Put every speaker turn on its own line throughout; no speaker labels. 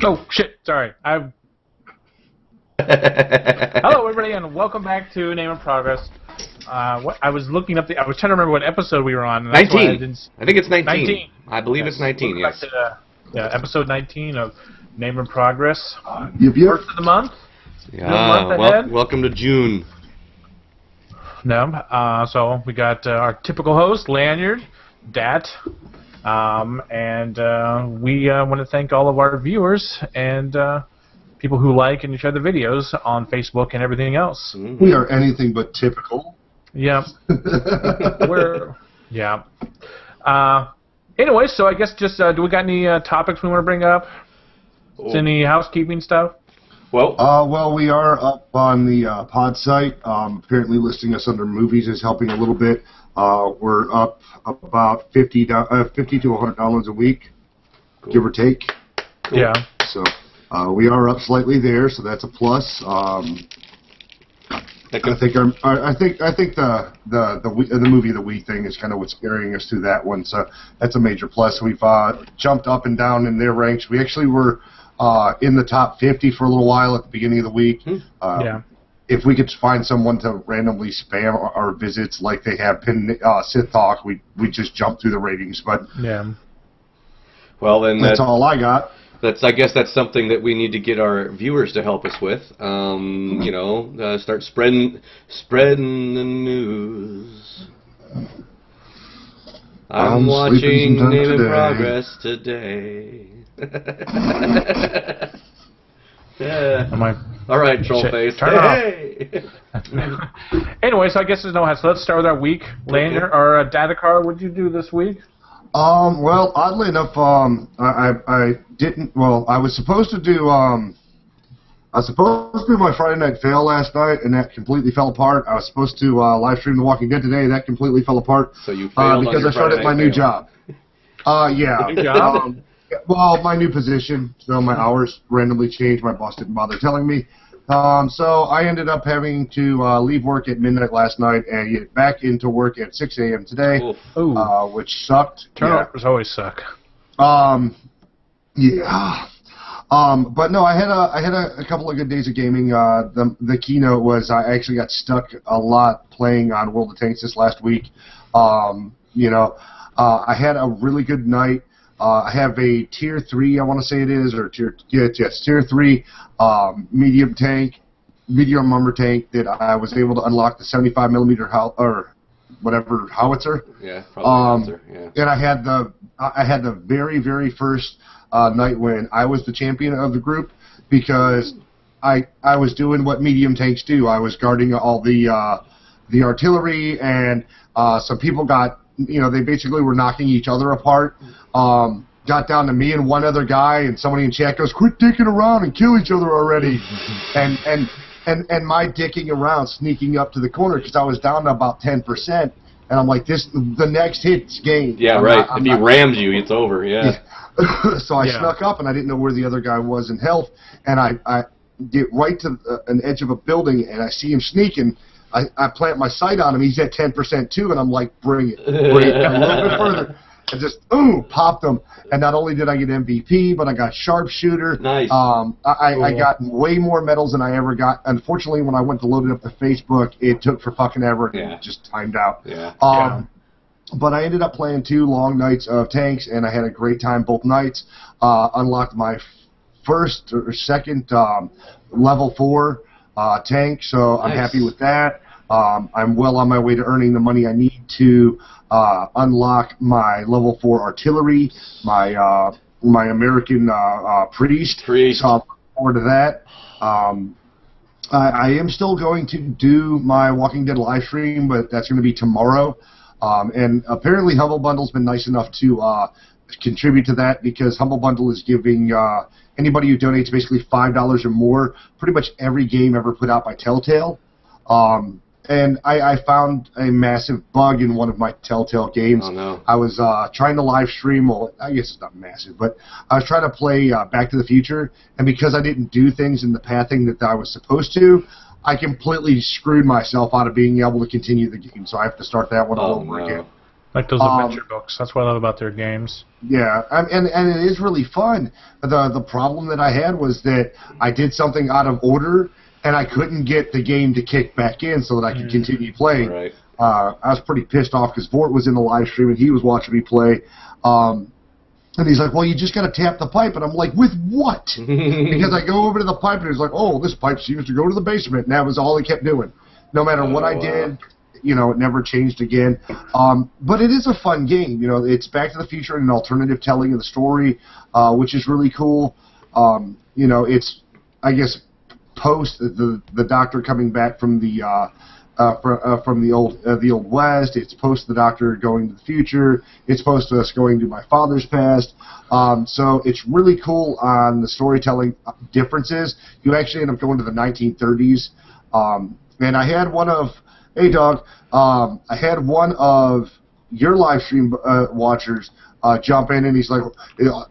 Oh shit! Sorry. Hello, everybody, and welcome back to Name and Progress. I was looking up I was trying to remember what episode we were on. And
19. I think it's 19.
19.
I believe it's 19. Yes.
Back to, episode 19 of Name and Progress.
Yep.
First of the month.
Yeah. Welcome to June.
No. So we got our typical host, Lanyard, Dat. And we want to thank all of our viewers and people who like and share the videos on Facebook and everything else.
Mm-hmm. We are anything but typical.
Yeah. Anyway, so I guess just do we got any topics we want to bring up? Any housekeeping stuff?
Well, we are up on the pod site. Apparently, listing us under movies is helping a little bit. We're up about $50 to $100 a week, give or take.
Cool. Yeah.
So we are up slightly there, so that's a plus. I think the movie of the week thing is kind of what's carrying us through that one. So that's a major plus. We've jumped up and down in their ranks. We actually were in the top 50 for a little while at the beginning of the week.
Yeah.
If we could find someone to randomly spam our visits like they have been Sith Talk, we just jump through the ratings. But
yeah.
Well, then
that's all I got.
I guess that's something that we need to get our viewers to help us with. You know, start spreading the news. I'm watching Name and Progress today. Yeah. All right, troll face.
Turn it off. Anyway, so I guess there's no hat. So let's start with our week. Lanyard or Datacar, what did you do this week?
Well, oddly enough, I didn't. Well, I was supposed to do. I was supposed to do my Friday Night Fail last night, and that completely fell apart. I was supposed to live stream The Walking Dead today. That completely fell apart.
So you failed
because I started my new job. Yeah.
New job?
Well, my new position, so my hours randomly changed. My boss didn't bother telling me. So I ended up having to leave work at midnight last night and get back into work at 6 a.m. today, which sucked.
Turnovers always suck.
Yeah. But no, I had a couple of good days of gaming. The keynote was I actually got stuck a lot playing on World of Tanks this last week. You know, I had a really good night. I have a tier 3, I want to say it is, or tier 3 medium armor tank that I was able to unlock the 75 millimeter howitzer.
Yeah, probably howitzer. Yeah.
And I had the very, very first night when I was the champion of the group because I was doing what medium tanks do. I was guarding all the artillery, and some people got. You know, they basically were knocking each other apart. Got down to me and one other guy, and somebody in chat goes, "Quit dicking around and kill each other already!" and my dicking around, sneaking up to the corner because I was down to about 10%, and I'm like, the next hit's game.
Yeah, right. If he rams you, it's over. Yeah.
So I snuck up, and I didn't know where the other guy was in health, and I get right to an edge of a building, and I see him sneaking. I plant my sight on him. He's at 10% too, and I'm like, bring it. A little bit further. And just, popped him. And not only did I get MVP, but I got sharpshooter.
Nice.
I got way more medals than I ever got. Unfortunately, when I went to load it up to Facebook, it took for fucking ever. And it just timed out.
Yeah.
But I ended up playing 2 long nights of tanks, and I had a great time both nights. Unlocked my first or second level 4 tank, so I'm happy with that. I'm well on my way to earning the money I need to unlock my level 4 artillery, my American priest. So I'm looking forward to that. I am still going to do my Walking Dead live stream, but that's going to be tomorrow. And apparently Humble Bundle's been nice enough to contribute to that because Humble Bundle is giving anybody who donates basically $5 or more pretty much every game ever put out by Telltale. and I found a massive bug in one of my Telltale games.
Oh, no.
I was trying to live stream, well, I guess it's not massive, but I was trying to play Back to the Future, and because I didn't do things in the pathing that I was supposed to, I completely screwed myself out of being able to continue the game, so I have to start that one all over again.
Like those adventure books. That's what I love about their games.
Yeah, and it is really fun. The problem that I had was that I did something out of order, and I couldn't get the game to kick back in so that I could continue playing.
Right.
I was pretty pissed off because Vort was in the live stream and he was watching me play. And he's like, well, you just got to tap the pipe. And I'm like, with what? Because I go over to the pipe and he's like, oh, this pipe seems to go to the basement. And that was all he kept doing. No matter what I did, you know, it never changed again. But it is a fun game. You know, it's Back to the Future and an alternative telling of the story, which is really cool. You know, it's, I guess, post the Doctor coming back from the old West. It's post the Doctor going to the future. It's post us going to my father's past. So it's really cool on the storytelling differences. You actually end up going to the 1930s. And I had one of, hey dog, I had one of your live stream watchers jump in and he's like,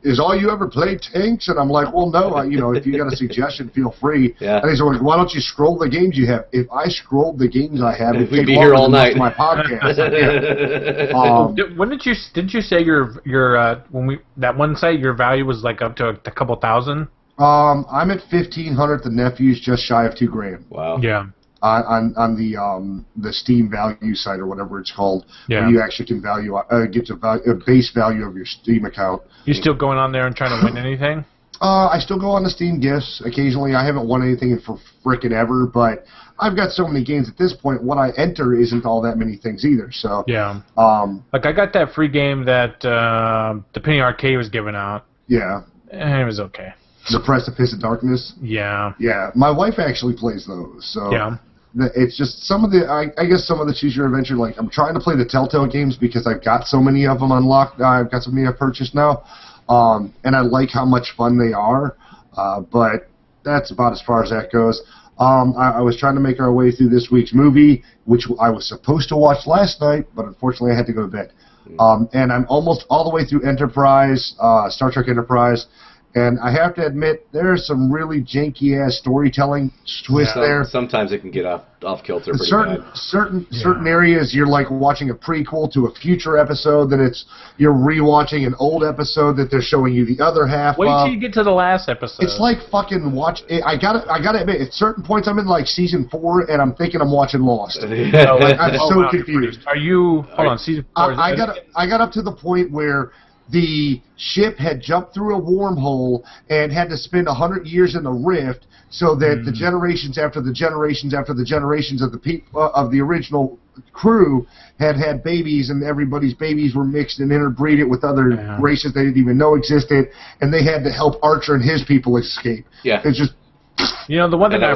is all you ever played tanks? And I'm like, well, no, you know, if you got a suggestion, feel free.
Yeah.
And he's like, why don't you scroll the games you have? If I scrolled the games I have,
we'd be here all night.
My podcast.
When did you say your when that one site your value was like up to a couple thousand?
I'm at 1,500. The nephew's just shy of $2,000.
Wow.
Yeah.
On the Steam value site or whatever it's called,
yeah.
where you actually can get a base value of your Steam account.
You still going on there and trying to win anything?
I still go on the Steam gifts occasionally. I haven't won anything for frickin' ever, but I've got so many games at this point. What I enter isn't all that many things either. So
yeah. Like I got that free game that the Penny Arcade was giving out.
Yeah.
And it was okay.
The Precipice of Darkness.
Yeah.
Yeah. My wife actually plays those. So
yeah.
It's just some of the, I guess some of the Choose Your Adventure, like I'm trying to play the Telltale games because I've got so many of them unlocked. I've got so many I've purchased now. And I like how much fun they are. But that's about as far as that goes. I was trying to make our way through this week's movie, which I was supposed to watch last night, but unfortunately I had to go to bed. And I'm almost all the way through Enterprise, Star Trek Enterprise. And I have to admit, there's some really janky-ass storytelling twists there.
Sometimes it can get off kilter pretty bad.
Certain areas, you're like watching a prequel to a future episode, then you're rewatching an old episode that they're showing you the other half
Wait
of.
till you get to the last episode.
It's like fucking watch. I gotta admit, at certain points I'm in like season 4, and I'm thinking I'm watching Lost. I'm so confused.
Are you? Hold on, season 4.
I got up to the point where the ship had jumped through a wormhole and had to spend 100 years in the rift, so that the generations after the generations after the generations of of the original crew had babies, and everybody's babies were mixed and interbreeded with other races they didn't even know existed, and they had to help Archer and his people escape.
Yeah,
it's just.
You know, the one thing I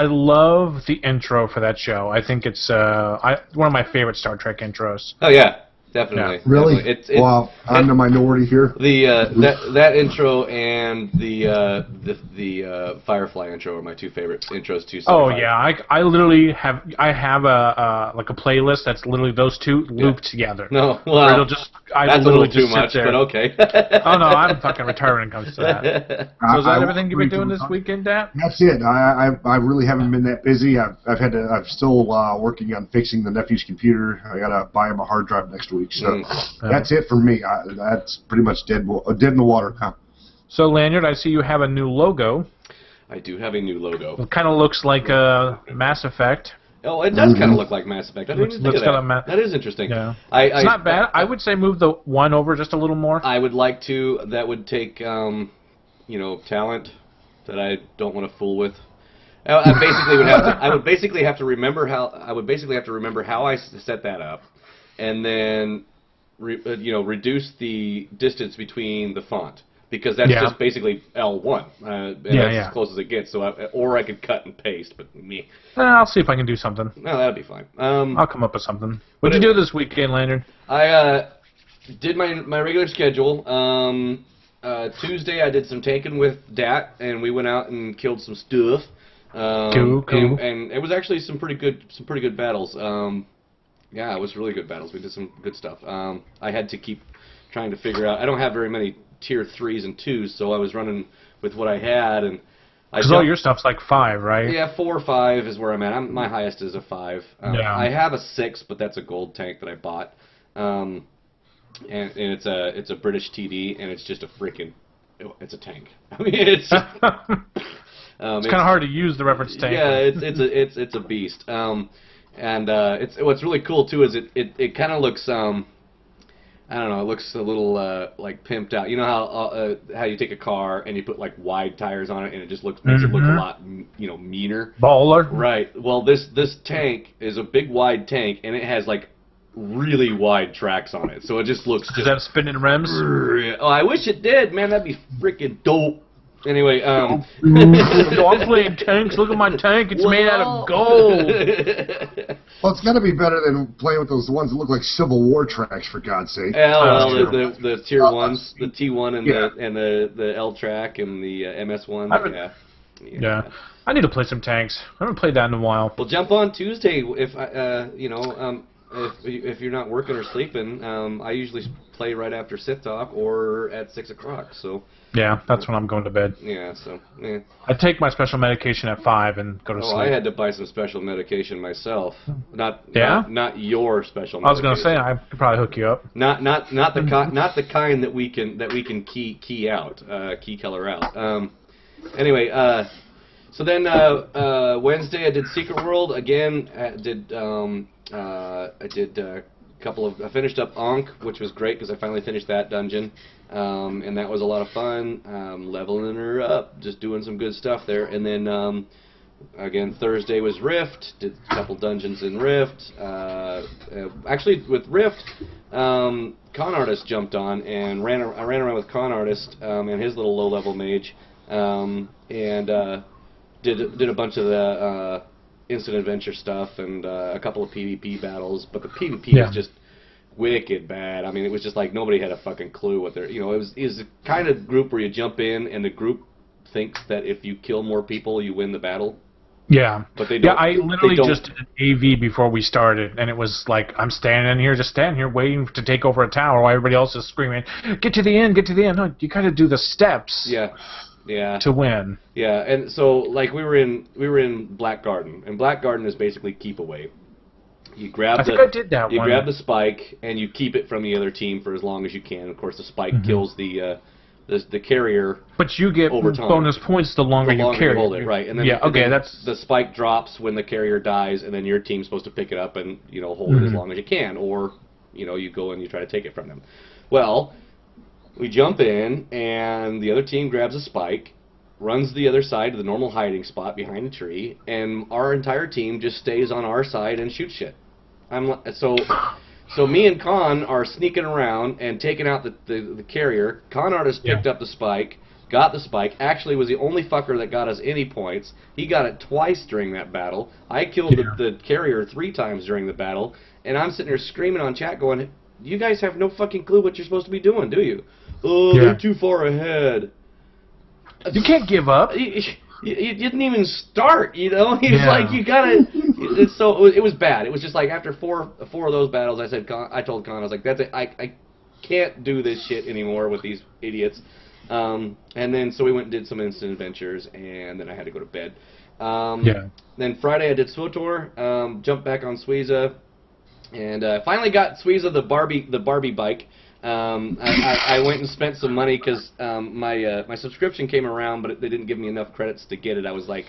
love the intro for that show. I think it's one of my favorite Star Trek intros.
Oh yeah. Definitely.
Yeah. Really?
Definitely.
Wow, I'm the minority here.
That intro and the Firefly intro are my two favorite intros to Sci-Fi.
Oh yeah, I literally have a like a playlist that's literally those two looped together.
No, well,
it'll just
that's a little too much, but okay.
Oh no, I'm fucking retired when it comes to that. So is that everything you've been doing this weekend, Dat?
That's it. I really haven't been that busy. I'm still working on fixing the nephew's computer. I gotta buy him a hard drive next week. So that's it for me. That's pretty much dead in the water now.
So Lanyard, I see you have a new logo.
I do have a new logo.
It kind of looks like Mass Effect.
Oh, it does kind of look like Mass Effect. I didn't even think of that. That is interesting.
Yeah. It's not bad. I would say move the one over just a little more.
I would like to. That would take, talent that I don't want to fool with. I basically would have to. I would basically have to remember how. I set that up, and then, reduce the distance between the font, because that's just basically L1. And that's as close as it gets. So, or I could cut and paste, but me.
I'll see if I can do something.
No, that'd be fine.
I'll come up with something. What'd you do this weekend, Lanyard?
I did my regular schedule. Tuesday I did some tanking with Dat, and we went out and killed some stuff.
Cool.
And it was actually some pretty good battles. Yeah, it was really good battles. We did some good stuff. I had to keep trying to figure out. I don't have very many tier 3s and 2s, so I was running with what I had, and
because all your stuff's like 5, right?
Yeah, 4 or 5 is where I'm at. My highest is a 5.
Yeah.
I have a 6, but that's a gold tank that I bought, and it's a British TD, and it's just a freaking it's a tank. I mean, it's
it's kind of hard to use the reference tank.
Yeah, it's a beast. And it's what's really cool too is it kind of looks I don't know, it looks a little like pimped out. You know how you take a car and you put like wide tires on it and it just makes it look a lot meaner.
Baller.
Right. Well, this tank is a big wide tank and it has like really wide tracks on it, so it just looks.
Does that have spinning rims?
Oh, I wish it did, man. That'd be freaking dope. Anyway,
Yo, I'm playing tanks. Look at my tank. It's made out of gold.
Well, it's got to be better than playing with those ones that look like Civil War tracks, for God's sake.
Well, the tier 1s, the T1 and the L track and the MS one. Yeah.
I need to play some tanks. I haven't played that in a while.
Well, jump on Tuesday if if you're not working or sleeping. I usually play right after sit talk or at 6 o'clock. So.
Yeah, that's when I'm going to bed.
Yeah, so, yeah.
I take my special medication at 5 and go to sleep.
I had to buy some special medication myself. Not your special medication.
I was going to say, I could probably hook you up.
Not the kind that we can key out, key color out. Anyway, so then Wednesday I did Secret World again. I did I finished up Ankh, which was great because I finally finished that dungeon, and that was a lot of fun. Leveling her up, just doing some good stuff there. And then again, Thursday was Rift. Did a couple dungeons in Rift. Actually, with Rift, Con Artist jumped on and I ran around with Con Artist and his little low-level mage, and did a bunch of the instant adventure stuff and a couple of PvP battles, but the PvP was just wicked bad. I mean, it was just like nobody had a fucking clue what they're. It was the kind of group where you jump in and the group thinks that if you kill more people, you win the battle.
Yeah.
But they don't.
Yeah, I literally just did an AV before we started, and it was like, I'm standing here, waiting to take over a tower while everybody else is screaming, get to the end, get to the end. No, you gotta do the steps.
Yeah.
To win.
Yeah, and so like we were in Black Garden, and Black Garden is basically keep away. You grab
I did that one.
grab the spike and you keep it from the other team for as long as you can. Of course, the spike kills the carrier.
But you get
over time.
Bonus points the longer you carry
hold it, right? And then
that's
the spike drops when the carrier dies, and then your team's supposed to pick it up and hold it as long as you can, or you go and you try to take it from them. Well. We jump in, and the other team grabs a spike, runs the other side to the normal hiding spot behind a tree, and our entire team just stays on our side and shoots shit. So me and Con are sneaking around and taking out the carrier. Con Artist picked up the spike, got the spike, actually was the only fucker that got us any points. He got it twice during that battle. I killed the carrier 3 times during the battle, and I'm sitting there screaming on chat going, you guys have no fucking clue what you're supposed to be doing, do you? Oh, they're too far ahead.
You can't give up.
You didn't even start, It's like you gotta. It was bad. It was just like after four of those battles, I told Con, I was like, that's it. I can't do this shit anymore with these idiots. And then so we went and did some instant adventures, and then I had to go to bed. Then Friday I did SWTOR, jumped back on Suiza, and finally got Suiza the Barbie bike. I went and spent some money because my subscription came around, but they didn't give me enough credits to get it. I was like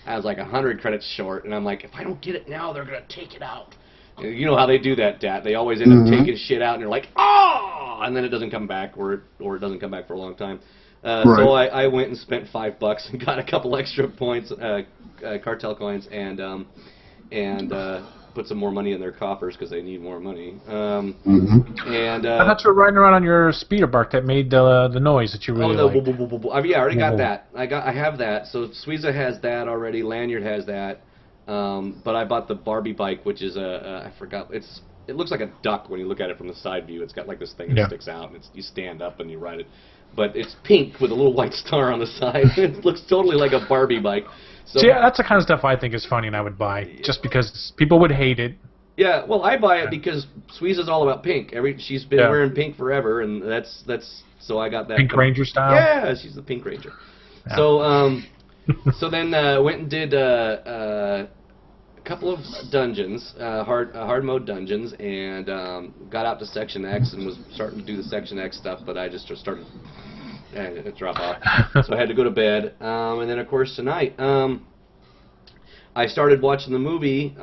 100 credits short, and I'm like, if I don't get it now, they're gonna take it out. You know how they do that, Dat. They always end up taking shit out, and you're like, oh, and then it doesn't come back, or it doesn't come back for a long time. So I went and spent $5 and got a couple extra points, cartel coins, and put some more money in their coffers because they need more money. And
I thought you were riding around on your speeder bike that made the noise that you really liked.
Yeah, I already got that. I have that. So Suiza has that already. Lanyard has that. But I bought the Barbie bike, which is I forgot. It looks like a duck when you look at it from the side view. It's got like this thing that sticks out, and you stand up and you ride it. But it's pink with a little white star on the side. It looks totally like a Barbie bike. So
yeah, that's the kind of stuff I think is funny and I would buy, just because people would hate it.
yeah, well, I buy it because Squeeze is all about pink. She's been wearing pink forever, and that's so I got that.
Pink Ranger style.
Yeah, she's the Pink Ranger.
Yeah.
So so then went and did a couple of dungeons, hard mode dungeons, and got out to Section X and was starting to do the Section X stuff, but I just started to drop off, so I had to go to bed. And then of course tonight. I started watching the movie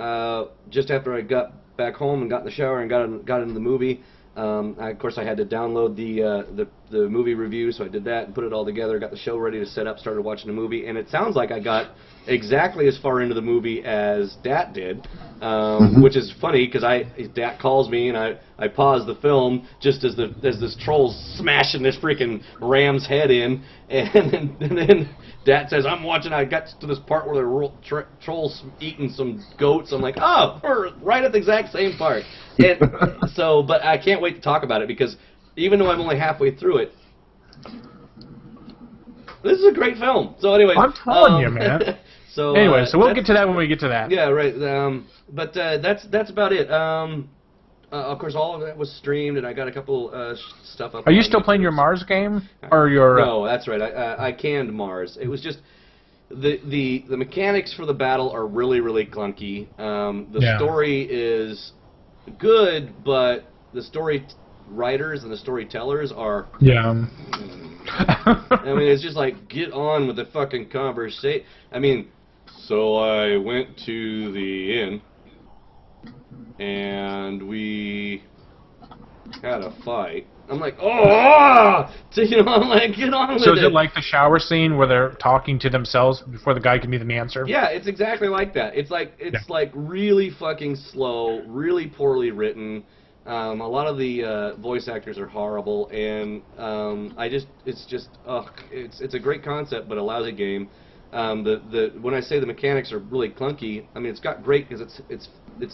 just after I got back home and got in the shower and got into the movie. Of course, I had to download the movie review, so I did that and put it all together. Got the show ready to set up. Started watching the movie, and it sounds like I got exactly as far into the movie as Dat did, which is funny because Dat calls me and I pause the film just as this troll's smashing this freaking ram's head in, and then Dat says, I'm watching, I got to this part where the troll's eating some goats. I'm like, oh, we're right at the exact same part. And so, but I can't wait to talk about it because even though I'm only halfway through it, this is a great film. So anyway.
I'm telling you, man.
So
anyway, so we'll get to that when we get to that.
Yeah, right. But that's about it. Of course, all of that was streamed, and I got a couple stuff up.
Are you still playing your Mars game, or your?
No, that's right. I canned Mars. It was just the mechanics for the battle are really clunky. The story is good, but the story writers and the storytellers are.
Yeah.
I mean, it's just like, get on with the fucking conversation. I mean, so I went to the inn, and we had a fight. I'm like, oh! So, you know, I'm like, get on with it.
So is it like the shower scene where they're talking to themselves before the guy can give them the answer?
Yeah, it's exactly like that. It's like really fucking slow, really poorly written. A lot of the voice actors are horrible, and it's a great concept, but a lousy game. When I say the mechanics are really clunky, I mean it's got great because it's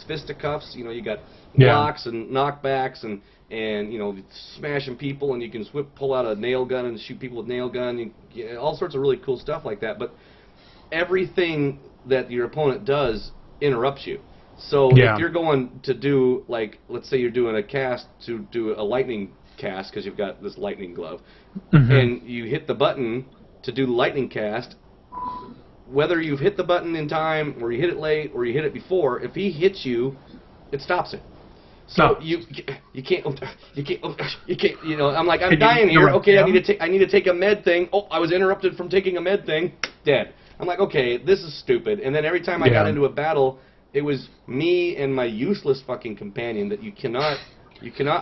fisticuffs. You know, you got blocks and knockbacks and you know, smashing people, and you can pull out a nail gun and shoot people with nail gun. All sorts of really cool stuff like that. But everything that your opponent does interrupts you. So if you're going to do, like, let's say you're doing a cast to do a lightning cast because you've got this lightning glove, and you hit the button to do the lightning cast, whether you've hit the button in time or you hit it late or you hit it before, if he hits you, it stops it. So you can't, you know, I'm like, I'm dying here. Okay, I need to take a med thing. Oh, I was interrupted from taking a med thing. Dead. I'm like, okay, this is stupid. And then every time I got into a battle, it was me and my useless fucking companion that you cannot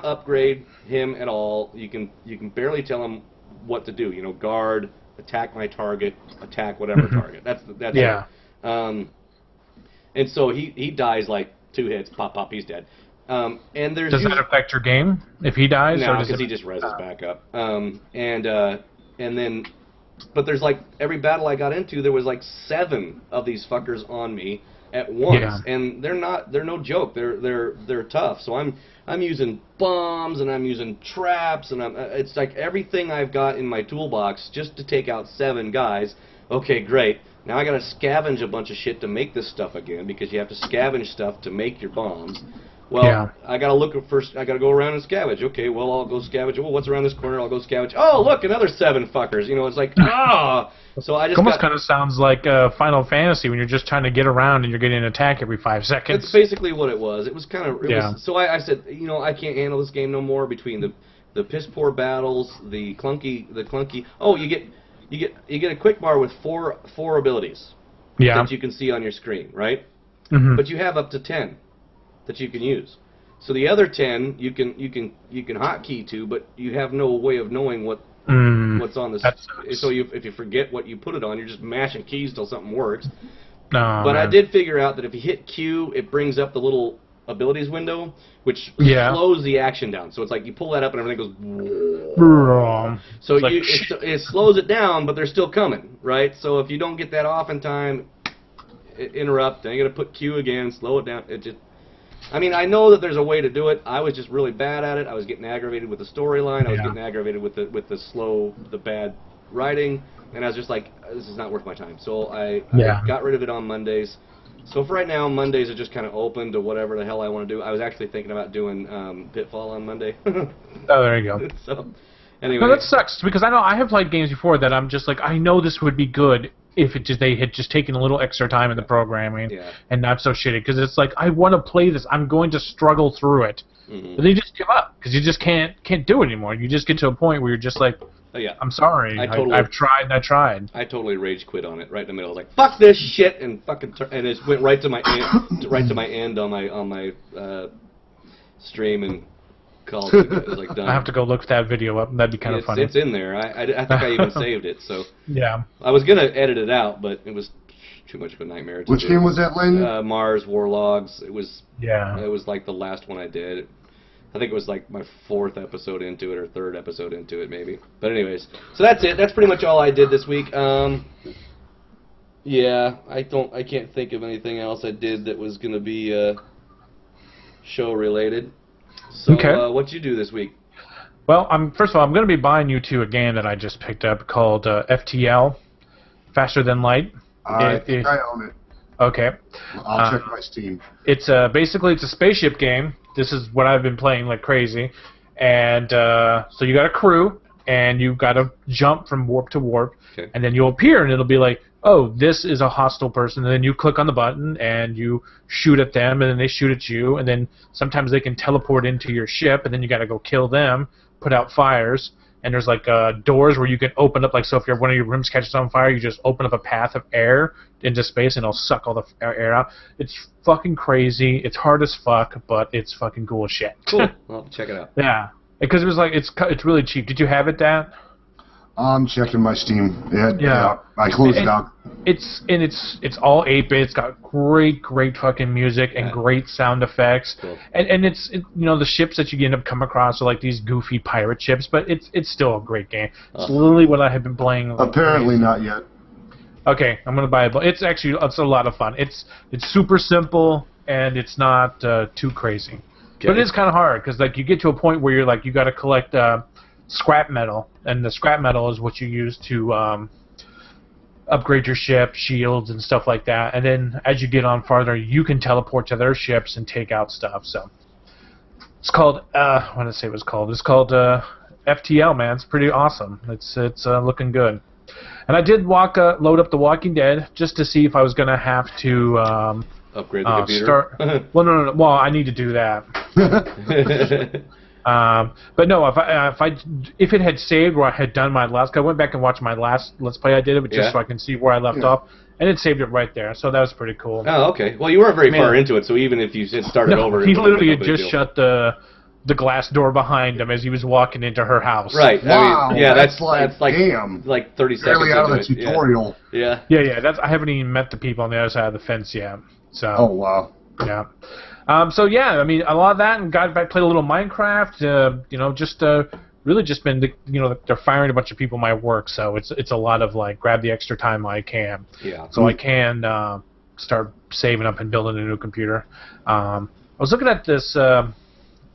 upgrade him at all. You can barely tell him what to do. You know, guard, attack my target, attack whatever target. That's it. And so he dies like 2 hits, pop, he's dead. And there's
does that affect your game if he dies?
No, because he just reses back up. And then, but there's like every battle I got into, there was like 7 of these fuckers on me at once, and they're no joke. They're tough. So I'm using bombs and I'm using traps and it's like everything I've got in my toolbox just to take out 7 guys. Okay, great. Now I gotta scavenge a bunch of shit to make this stuff again because you have to scavenge stuff to make your bombs. Well, I gotta look at first. I gotta go around and scavenge. Okay, well I'll go scavenge. Well, what's around this corner? I'll go scavenge. Oh, look, another 7 fuckers. You know, it's like So I just
almost kind of sounds like Final Fantasy when you're just trying to get around and you're getting an attack every 5 seconds.
It's basically what it was. It was kind of so I said, you know, I can't handle this game no more. Between the piss poor battles, the clunky. Oh, you get a quick bar with four abilities that you can see on your screen, right? But you have up to 10 that you can use. So the other 10 you can hotkey to, but you have no way of knowing what's on this. So if you forget what you put it on, you're just mashing keys till something works. But I did figure out that if you hit Q, it brings up the little abilities window, which slows the action down. So it's like you pull that up and everything goes. So it slows it down, but they're still coming, right? So if you don't get that off in time, interrupt. Then you got to put Q again, slow it down. It just. I mean, I know that there's a way to do it. I was just really bad at it. I was getting aggravated with the storyline. I was getting aggravated with the bad writing, and I was just like, this is not worth my time. So I got rid of it on Mondays. So for right now, Mondays are just kind of open to whatever the hell I want to do. I was actually thinking about doing Pitfall on Monday.
Oh, there you go.
So, anyway.
No, that sucks, because I know I have played games before that I'm just like, I know this would be good if they had just taken a little extra time in the programming and not so shitty. Because it's like, I want to play this. I'm going to struggle through it. But then you just give up, because you just can't do it anymore. You just get to a point where you're just like, I'm sorry. I've tried and I tried.
I totally rage quit on it right in the middle. I was like, fuck this shit, and fucking and it went right to my end on my stream and called it. It was like done.
I have to go look that video up. That'd be kind of funny.
It's in there. I think I even saved it. So
yeah.
I was gonna edit it out, but it was too much of a nightmare.
Which game was that, Lynn?
Mars Warlogs. It was.
Yeah.
It was like the last one I did. I think it was like my 4th episode into it, or 3rd episode into it, maybe. But anyways, so that's it. That's pretty much all I did this week. Yeah, I can't think of anything else I did that was gonna be show related. So, what'd you do this week?
Well, first of all, I'm going to be buying you two a game that I just picked up called FTL, Faster Than Light.
I think I own it.
Okay.
I'll check my Steam.
It's basically it's a spaceship game. This is what I've been playing like crazy, and so you got a crew, and you've got to jump from warp to warp, and then you'll appear, and it'll be like, oh, this is a hostile person, and then you click on the button, and you shoot at them, and then they shoot at you, and then sometimes they can teleport into your ship, and then you got to go kill them, put out fires, and there's like doors where you can open up, like, so if one of your rooms catches on fire, you just open up a path of air into space, and it'll suck all the air out. It's fucking crazy. It's hard as fuck, but it's fucking cool as shit.
Cool. I'll have to check it out.
Yeah, because it was like it's really cheap. Did you have it, Dad?
I'm checking my Steam. Yeah. I closed it out.
It's all 8-bit. It's got great fucking music and great sound effects.
Cool.
And it's the ships that you end up coming across are like these goofy pirate ships, but it's still a great game. It's literally what I have been playing.
Apparently not yet.
Okay, I'm gonna buy it. It's a lot of fun. It's super simple and it's not too crazy. Okay. But it is kind of hard because like you get to a point where you're like you got to collect scrap metal, and the scrap metal is what you use to upgrade your ship, shields, and stuff like that. And then as you get on farther, you can teleport to their ships and take out stuff. So it's called what did I say it was called? It's called FTL, man. It's pretty awesome. It's looking good. And I did load up The Walking Dead just to see if I was gonna have to
upgrade the computer.
Well, no. Well, I need to do that. But no, if it had saved where I had done my last, cause I went back and watched my last Let's Play I did, but just so I can see where I left off, and it saved it right there. So that was pretty cool.
Oh, okay. Well, you weren't very far into it, so even if you started over,
he literally had just shut the glass door behind him as he was walking into her house.
Right.
Wow.
I mean, yeah, that's
like
damn, like 30 seconds.
Barely out of the tutorial.
Yeah.
Yeah. I haven't even met the people on the other side of the fence yet. So.
Oh wow.
Yeah. So yeah, I mean a lot of that, and got back played a little Minecraft. Just really just been they're firing a bunch of people in my work, so it's a lot of like grab the extra time I can.
Yeah.
So I can start saving up and building a new computer. I was looking at this.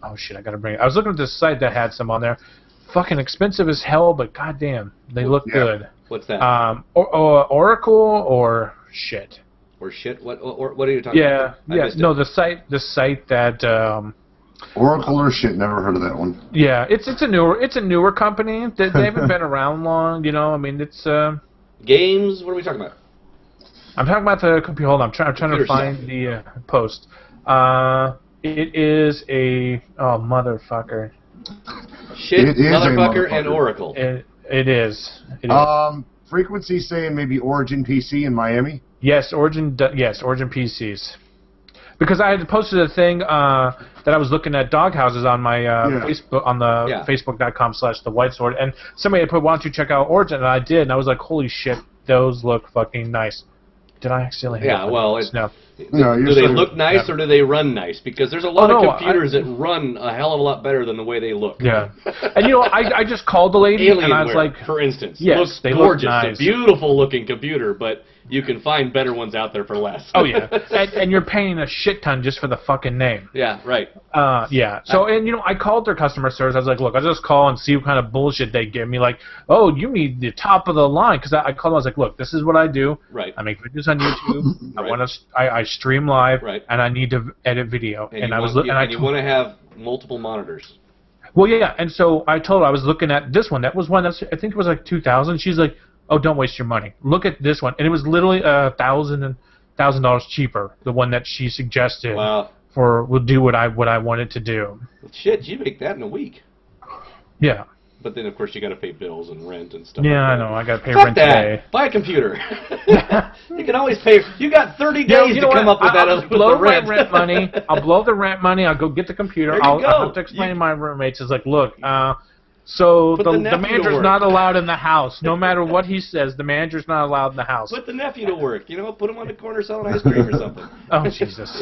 Oh shit! I was looking at this site that had some on there. Fucking expensive as hell, but goddamn, they look good.
What's that?
Oracle or shit.
Or shit? What are you talking about?
Yeah. No, the site that.
Oracle or shit? Never heard of that one.
Yeah, it's a newer company. They haven't been around long. I mean, it's.
Games? What are we talking about?
I'm talking about the computer. Hold on, I'm trying to find the post. It is a motherfucker.
Shit, motherfucker, and Oracle.
It is.
Frequency saying maybe Origin PC in Miami.
Yes, Origin PCs. Because I had posted a thing that I was looking at dog houses on my Facebook on the facebook.com/thewhitesword, and somebody had put, "Why don't you check out Origin?" And I did, and I was like, "Holy shit, those look fucking nice." Did I accidentally?
Yeah, well,
No,
do they look nice or do they run nice? Because there's a lot of computers that run a hell of a lot better than the way they look.
Yeah. And I just called the lady and I was like,
for instance,
yes,
looks
they
gorgeous.
look nice.
It's a beautiful looking computer, but you can find better ones out there for less.
Oh yeah, and you're paying a shit ton just for the fucking name.
Yeah, right.
Yeah. So I called their customer service. I was like, look, I'll just call and see what kind of bullshit they give me. Like, oh, you need the top of the line, because I called. I was like, look, this is what I do.
Right.
I make videos on YouTube.
Right.
I stream live.
Right.
And I need to edit video.
And you want to have multiple monitors.
Well, yeah. And so I told her I was looking at this one. That was one I think it was like 2,000. She's like, oh, don't waste your money. Look at this one. And it was literally $1,000 cheaper. The one that she suggested.
Wow.
Will do what I wanted to do.
Well, shit, you make that in a week.
Yeah.
But then, of course, you got to pay bills and rent and stuff.
Yeah,
like
I
that.
know. I got to pay
Fuck
rent
that.
today.
Buy a computer. You can always pay. You got 30 days to come up with that.
I'll blow my rent money. I'll blow the rent money. I'll go get the computer. I'll have to explain to my roommates. It's like, look, so the manager's not allowed in the house. No matter what he says, the manager's not allowed in the house.
Put the nephew to work. Put him on the corner selling ice cream or something.
Oh, Jesus.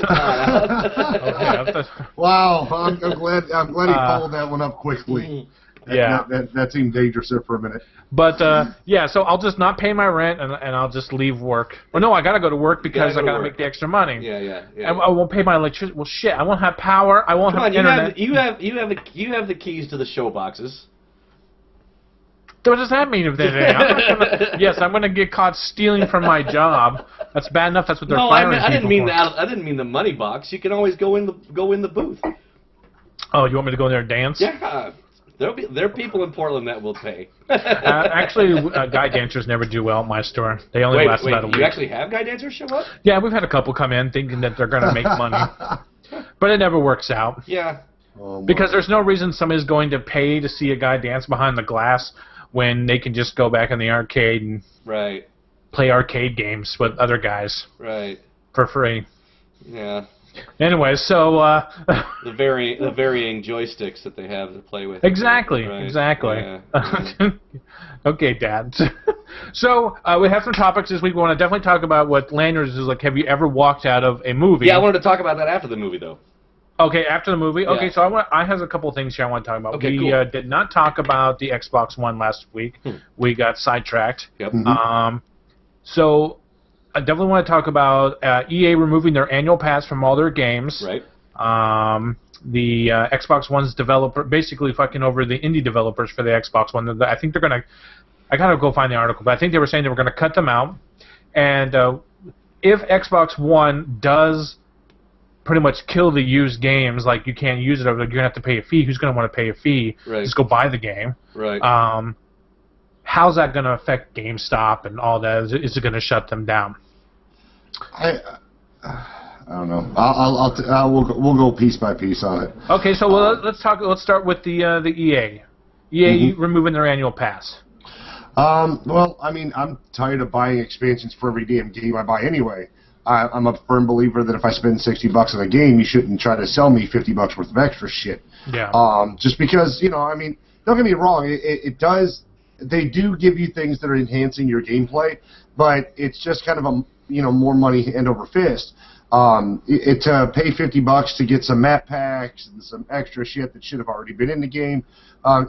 Wow, I'm glad he followed that one up quickly.
Yeah.
That seemed dangerous there for a minute.
But, yeah, so I'll just not pay my rent, and I'll just leave work. Well, no, I got to go to work because I got to make the extra money.
Yeah.
And I won't pay my electricity. Well, shit, I won't have power. I won't have internet.
You have the keys to the show boxes.
What does that mean? Yes, I'm going to get caught stealing from my job. That's bad enough. That's what they're firing people
I didn't mean
for.
that. I didn't mean the money box. You can always go in the booth.
Oh, you want me to go in there and dance?
Yeah. There are people in Portland that will pay.
Actually, guy dancers never do well at my store. They only last about a week.
You actually have guy dancers show up?
Yeah, we've had a couple come in thinking that they're going to make money. But it never works out.
Yeah.
Because there's no reason somebody's going to pay to see a guy dance behind the glass when they can just go back in the arcade and play arcade games with other guys for free.
Yeah.
Anyway, so
the varying joysticks that they have to play with.
Exactly. Yeah. Okay, Dad. So we have some topics this week. We want to definitely talk about what Lanyards is like. Have you ever walked out of a movie?
Yeah, I wanted to talk about that after the movie, though.
Okay, after the movie.
Yeah.
Okay, so I have a couple things here I want to talk about.
Okay,
we
cool.
Did not talk about the Xbox One last week. We got sidetracked.
Yep.
So I definitely want to talk about EA removing their annual pass from all their games.
Right.
The Xbox One's developer basically fucking over the indie developers for the Xbox One. I think they're gonna. I gotta go find the article, but I think they were saying they were gonna cut them out. And if Xbox One does pretty much kill the used games, like you can't use it, or you're gonna have to pay a fee. Who's gonna want to pay a fee?
Right.
Just go buy the game.
Right.
How's that gonna affect GameStop and all that? Is it gonna shut them down?
I don't know. We'll go piece by piece on it.
Okay, so let's start with the EA. EA removing their annual pass.
Well, I mean, I'm tired of buying expansions for every damn game I buy anyway. I'm a firm believer that if I spend $60 on a game, you shouldn't try to sell me $50 worth of extra shit.
Yeah.
Just because, I mean, don't get me wrong, it does. They do give you things that are enhancing your gameplay, but it's just kind of a more money hand over fist. To pay $50 to get some map packs and some extra shit that should have already been in the game,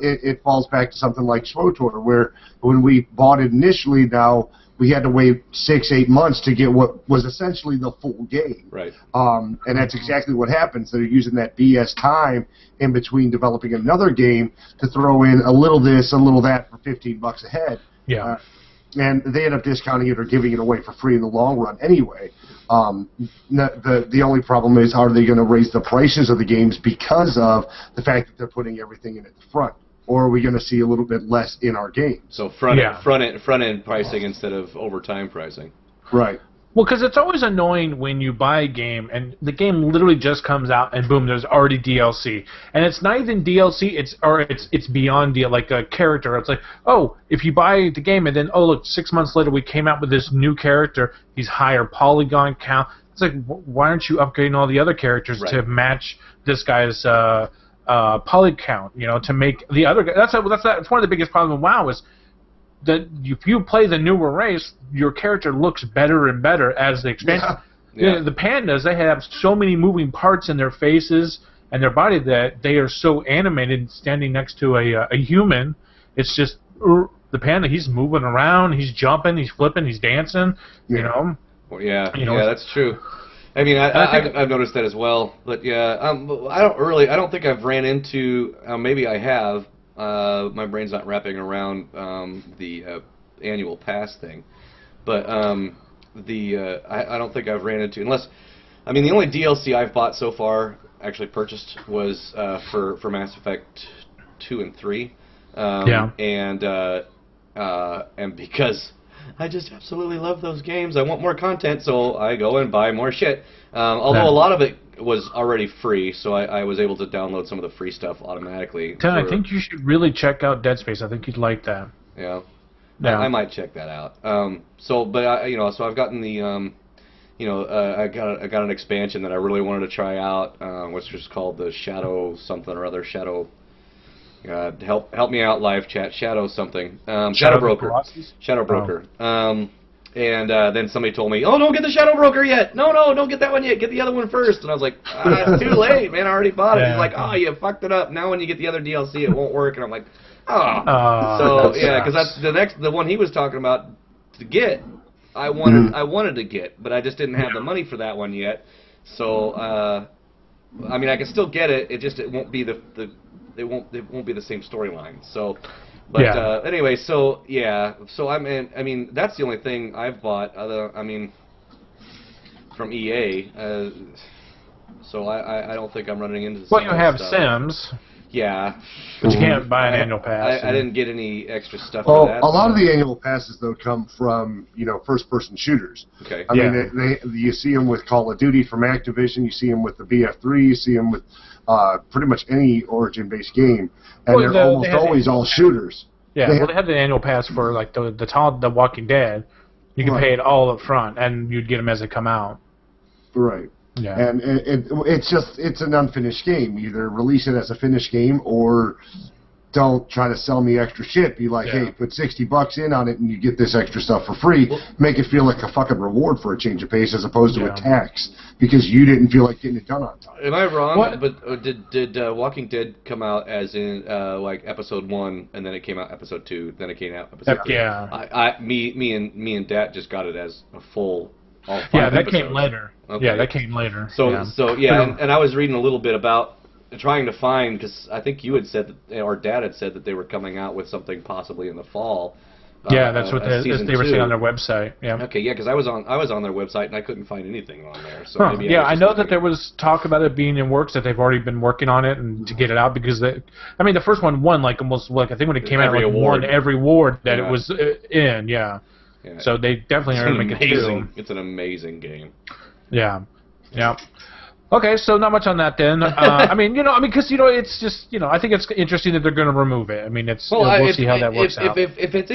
it falls back to something like SWTOR, where when we bought it initially, now we had to wait 6-8 months to get what was essentially the full game.
Right.
And that's exactly what happens. They're using that BS time in between developing another game to throw in a little this, a little that for $15 a head.
Yeah.
And they end up discounting it or giving it away for free in the long run anyway. The only problem is, are they going to raise the prices of the games because of the fact that they're putting everything in at the front? Or are we going to see a little bit less in our games?
So front end pricing instead of overtime pricing.
Right.
Well, because it's always annoying when you buy a game and the game literally just comes out and boom, there's already DLC, and it's not even DLC. It's beyond like a character. It's like, oh, if you buy the game and then look, 6 months later we came out with this new character. He's higher polygon count. It's like, why aren't you upgrading all the other characters to match this guy's poly count? To make the other guy. That's one of the biggest problems with WoW is that if you play the newer race, your character looks better and better as the expansion. Yeah, the pandas, they have so many moving parts in their faces and their body that they are so animated standing next to a human. It's just the panda, he's moving around, he's jumping, he's flipping, he's dancing, you know.
Well, yeah,
You know,
yeah, that's true. I mean, I've noticed that as well. But yeah, I don't think I've ran into. Maybe I have. My brain's not wrapping around the annual pass thing. But I don't think I've ran into, unless, I mean, the only DLC I've bought so far, actually purchased, was for Mass Effect 2 and 3. And because I just absolutely love those games, I want more content, so I go and buy more shit. Although a lot of it was already free, so I was able to download some of the free stuff automatically.
I think you should really check out Dead Space. I think you'd like that.
Yeah.
Yeah.
I might check that out. So I've gotten the, I got an expansion that I really wanted to try out, which was called the Shadow something or other. Shadow. Help me out, live chat. Shadow something. Shadow Broker. Shadow Broker. And then somebody told me, "Oh, don't get the Shadow Broker yet. No, don't get that one yet. Get the other one first." And I was like, "It's too late, man. I already bought it." He's like, "Oh, you fucked it up. Now when you get the other DLC, it won't work." And I'm like, "Oh." So yeah, because that's the one he was talking about to get. I wanted to get, but I just didn't have the money for that one yet. So I mean, I can still get it. It won't be it won't be the same storyline. So. But anyway, so yeah, so I mean that's the only thing I've bought. From EA. So I don't think I'm running into.
Well, you have
stuff.
Sims.
Yeah.
But you can't buy an annual pass.
I didn't get any extra stuff for that.
A lot of the annual passes though come from first-person shooters.
Okay.
I mean, you see them with Call of Duty from Activision. You see them with the BF3. You see them with pretty much any Origin-based game, and they're almost always all shooters.
Yeah, they had the annual pass for like the Walking Dead. You can pay it all up front, and you'd get them as they come out.
Right.
Yeah.
And it's an unfinished game. Either release it as a finished game or don't try to sell me extra shit. Be like, hey, put $60 in on it and you get this extra stuff for free. Well, make it feel like a fucking reward for a change of pace as opposed to a tax because you didn't feel like getting it done on time.
Am I wrong? What? But did Walking Dead come out as in like episode 1 and then it came out episode 2, then it came out episode 3?
Yeah.
Me and Dad just got it as a full. All 5
that
episodes.
came later.
Okay.
Yeah, that came later.
So and I was reading a little bit about trying to find, because I think you had said that, or Dad had said that they were coming out with something possibly in the fall.
Yeah, that's what they were saying on their website. Yeah.
Okay, yeah, because I was on their website and I couldn't find anything on there. So maybe
I know that there was talk about it being in works, that they've already been working on it and to get it out because the first one won like almost I think when it came out it won every award that it was in. Yeah. So they definitely are going to make it too.
It's an amazing game.
Yeah. Yeah. Okay, so not much on that then. Because it's just I think it's interesting that they're going to remove it. I mean, we'll see how that works out.
If it's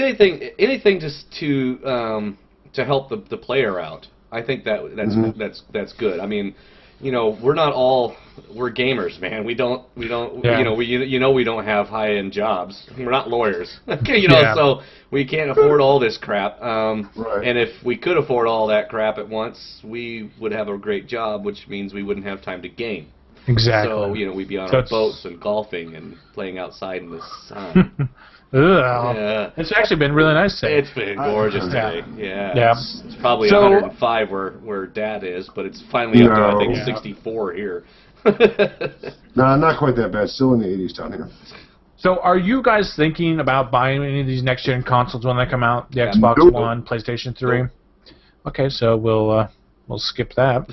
anything just to help the player out, I think that's good. I mean, we're gamers, man. We don't we don't have high-end jobs. We're not lawyers. So we can't afford all this crap. And if we could afford all that crap at once, we would have a great job, which means we wouldn't have time to game.
Exactly.
So, we'd be on our boats and golfing and playing outside in the sun.
Yeah. It's actually been really nice today.
It's been gorgeous today. Yeah. It's probably 105 where Dad is, but it's finally up to, I think, 64 here.
No, not quite that bad. Still in the 80s down here.
So are you guys thinking about buying any of these next-gen consoles when they come out? The Xbox One, PlayStation 3? Nope. Okay, so we'll skip that.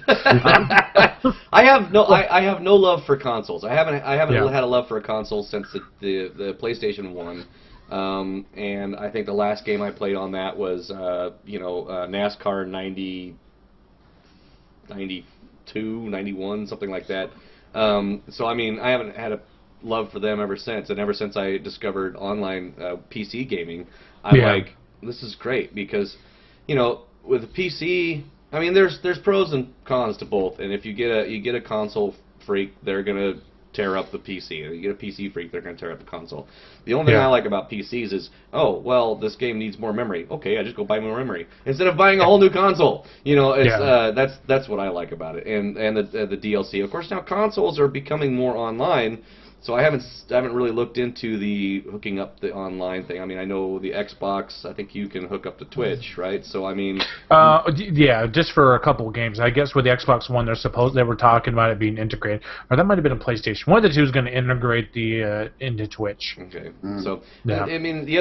I have no love for consoles. I haven't had a love for a console since the PlayStation 1. And I think the last game I played on that was NASCAR 92, 91, something like that. So I mean, I haven't had a love for them ever since. And ever since I discovered online PC gaming, I'm like, this is great because, with a PC, I mean, there's pros and cons to both. And if you get a console freak, they're gonna tear up the PC. You get a PC freak, they're going to tear up the console. The only thing I like about PCs is, oh, well, this game needs more memory. Okay, I just go buy more memory instead of buying a whole new console. You know, it's that's what I like about it, and the DLC. Of course, now consoles are becoming more online. So I haven't really looked into the hooking up the online thing. I mean, I know the Xbox. I think you can hook up to Twitch, right? So I mean,
yeah, just for a couple of games. I guess with the Xbox One, they were talking about it being integrated, or that might have been a PlayStation. One of the two is going to integrate the into Twitch.
Okay, so I mean, the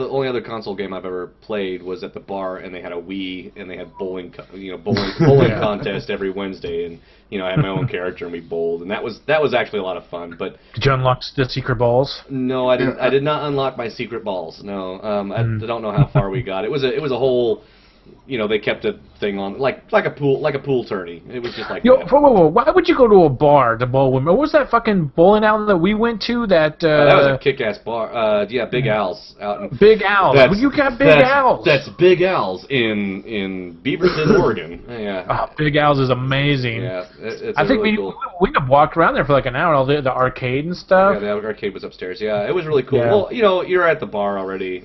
only other console game I've ever played was at the bar, and they had a Wii, and they had bowling contest every Wednesday, and I had my own character, and we bowled, and that was actually a lot of fun, but.
Did you unlock the secret balls?
No, I didn't. I did not unlock my secret balls. No, I don't know how far we got. It was a whole. They kept a thing on like a pool tourney. It was just like.
Whoa! Why would you go to a bar to bowl with? What was that fucking bowling alley that we went to? That
was a kick-ass bar. Big Al's out in.
Big Al's. You got Big Al's.
That's Big Al's in Beaverton, Oregon. Yeah.
Oh, Big Al's is amazing.
Yeah, it's
I think
really cool.
we have walked around there for like an hour. All the arcade and stuff.
Yeah, the arcade was upstairs. Yeah, it was really cool.
Yeah.
Well, you're at the bar already.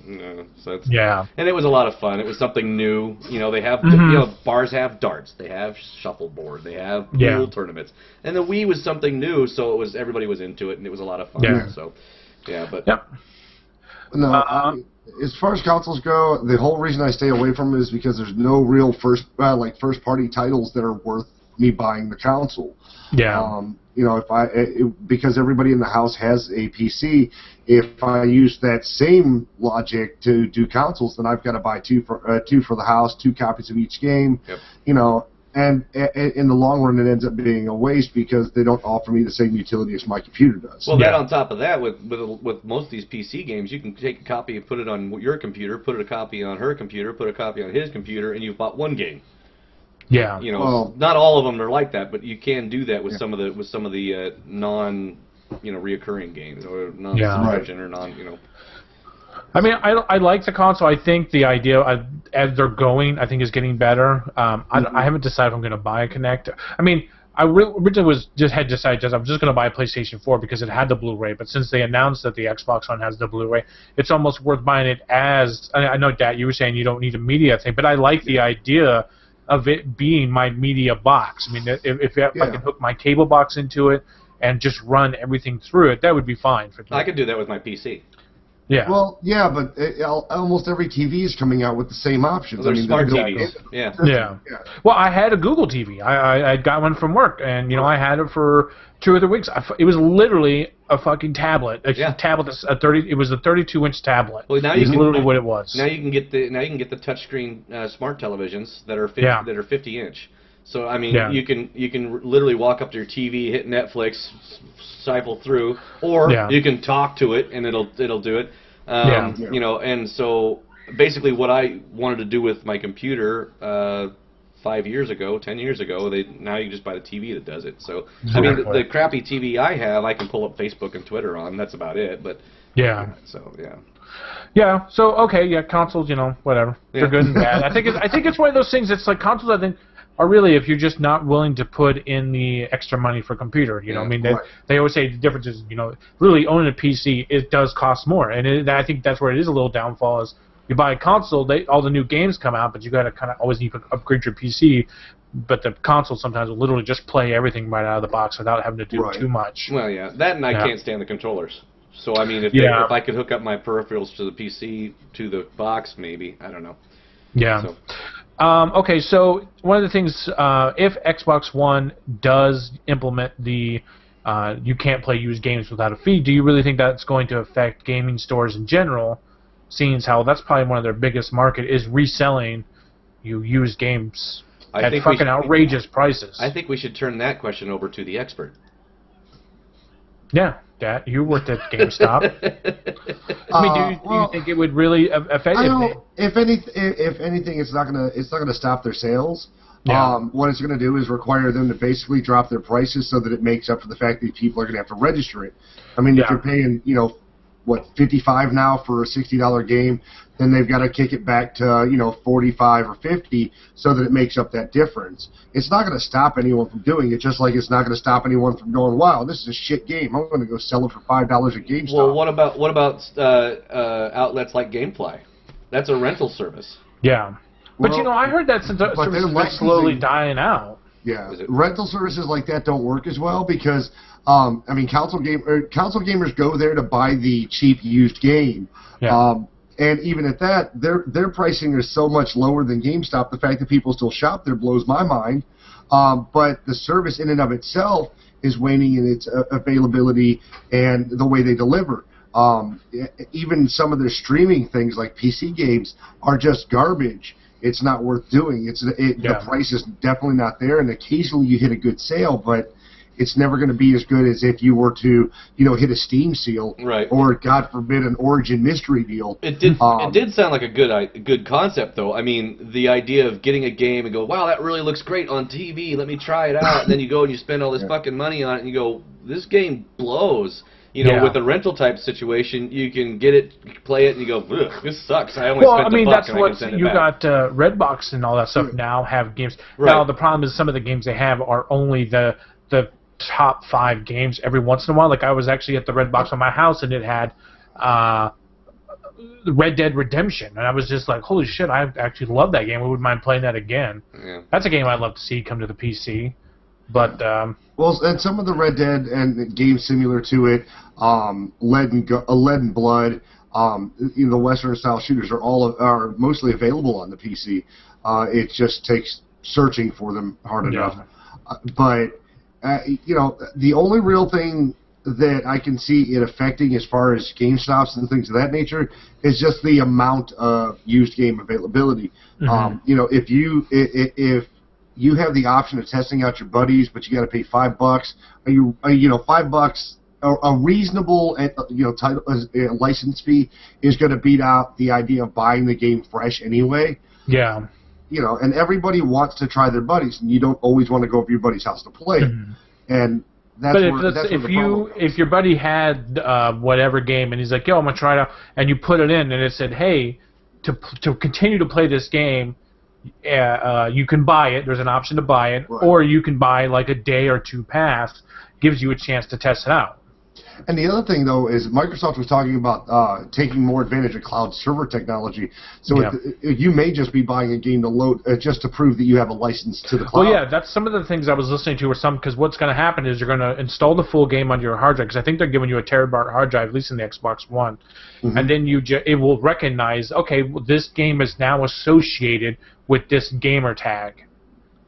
So it's, and it was a lot of fun. It was something new. They have bars have darts, they have shuffleboard, they have pool tournaments, and the Wii was something new, so everybody was into it, and it was a lot of fun.
Yeah.
So, but
no, as far as consoles go, the whole reason I stay away from it is because there's no real first party titles that are worth me buying the console.
Yeah.
Because everybody in the house has a PC, if I use that same logic to do consoles, then I've got to buy two for the house, 2 copies of each game.
Yep.
And in the long run, it ends up being a waste because they don't offer me the same utility as my computer does.
Well, then on top of that, with most of these PC games, you can take a copy and put it on your computer, put a copy on her computer, put a copy on his computer, and you've bought one game.
Yeah.
Not all of them are like that, but you can do that with some of the non reoccurring games or non-subscription or non.
I mean, I like the console. I think the idea as they're going, I think is getting better. I haven't decided if I'm going to buy a Kinect. I mean, I originally had decided I'm just going to buy a PlayStation 4 because it had the Blu-ray. But since they announced that the Xbox One has the Blu-ray, it's almost worth buying it as. I know, Dad, you were saying you don't need a media thing, but I like the idea of it being my media box. I mean, if I can hook my cable box into it and just run everything through it, that would be fine for me.
I could do that with my PC.
Yeah. Well, yeah, but almost every TV is coming out with the same options.
Well, they're smart TVs.
Yeah. Well, I had a Google TV. I got one from work, and I had it for 2 or 3 weeks. It was literally a fucking tablet. Tablet that's it was a 32-inch tablet.
Well, now
literally what it was.
Now you can get the touchscreen smart televisions that are 50-inch. So I mean, you can literally walk up to your TV, hit Netflix, siphon through, or you can talk to it and it'll do it. And so basically, what I wanted to do with my computer 5 years ago, 10 years ago, now you can just buy the TV that does it. So I mean, the crappy TV I have, I can pull up Facebook and Twitter on. That's about it. But so
Yeah. So okay. Consoles. Whatever. They're good and bad. I think it's one of those things. It's like consoles. I think are really if you're just not willing to put in the extra money for a computer. I mean, they always say the difference is really owning a PC it does cost more, and I think that's where it is a little downfall is. You buy a console, all the new games come out, but you got to kind of always need to upgrade your PC. But the console sometimes will literally just play everything right out of the box without having to do too much.
Well, that and I can't stand the controllers. So I mean, if I could hook up my peripherals to the PC to the box, maybe I don't know.
Yeah. So. Okay, so one of the things, if Xbox One does implement the you can't play used games without a fee, do you really think that's going to affect gaming stores in general, seeing as how that's probably one of their biggest market is reselling used games at fucking outrageous prices?
I think we should turn that question over to the expert.
Yeah, Dad, you worked at GameStop. I mean, do you think it would really affect?
If anything, it's not gonna stop their sales. What it's gonna do is require them to basically drop their prices so that it makes up for the fact that people are gonna have to register it. I mean, if you're paying what, $55 now for a $60 game, then they've got to kick it back to, you know, 45 or 50 so that it makes up that difference. It's not going to stop anyone from doing it, just like it's not going to stop anyone from going, wow, this is a shit game. I'm going to go sell it for $5 at GameStop.
Well, what about outlets like GameFly? That's a rental service.
Yeah. But,
Well,
you know, I heard that service is slowly dying out.
Yeah, rental services like that don't work as well because, I mean, console gamers go there to buy the cheap used game.
Yeah.
And even at that, their pricing is so much lower than GameStop. The fact that people still shop there blows my mind. But the service in and of itself is waning in its availability and the way they deliver. Even some of their streaming things like PC games are just garbage. It's not worth doing. The price is definitely not there, and occasionally you hit a good sale, but it's never going to be as good as if you were to, you know, hit a Steam sale,
right,
or God forbid an Origin mystery deal.
It did sound like a good concept, though. I mean, the idea of getting a game and go, wow, that really looks great on TV. Let me try it out, and then you go and you spend all this fucking money on it, and you go, this game blows. You know, with a rental type situation, you can get it, play it, and you go, ugh, this sucks. I only spent $1
that's
and I
what
can send it
you
back.
got. Redbox and all that stuff now have games.
Right.
Now the problem is some of the games they have are only the top 5 games every once in a while. Like I was actually at the Redbox on my house and it had Red Dead Redemption, and I was just like, holy shit, I actually love that game. I wouldn't mind playing that again.
Yeah.
That's a game I'd love to see come to the PC. But
well, and some of the Red Dead and games similar to it, Lead and Blood, you know, the Western style shooters are mostly available on the PC. It just takes searching for them hard enough. But you know, the only real thing that I can see it affecting as far as GameStops and things of that nature is just the amount of used game availability.
Mm-hmm.
You know, if you have the option of testing out your buddies, but you got to pay $5. You know, $5, a reasonable, you know, title license fee is going to beat out the idea of buying the game fresh anyway.
yeah.
You know, and everybody wants to try their buddies, and you don't always want to go over your buddy's house to play.
Mm-hmm.
And that's
But
where the problem comes.
if your buddy had whatever game and he's like, yo, I'm gonna try it out, and you put it in and it said, hey, to continue to play this game, you can buy it. There's an option to buy it,
Right.
or you can buy like a day or two pass. Gives you a chance to test it out.
And the other thing, though, is Microsoft was talking about taking more advantage of cloud server technology. So you may just be buying a game to load just to prove that you have a license to the cloud.
Well, yeah, that's some of the things I was listening to. Because what's going to happen is you're going to install the full game onto your hard drive. Because I think they're giving you a terabyte hard drive, at least in the Xbox One. Mm-hmm. And then it will recognize, okay, well, this game is now associated with this gamer tag.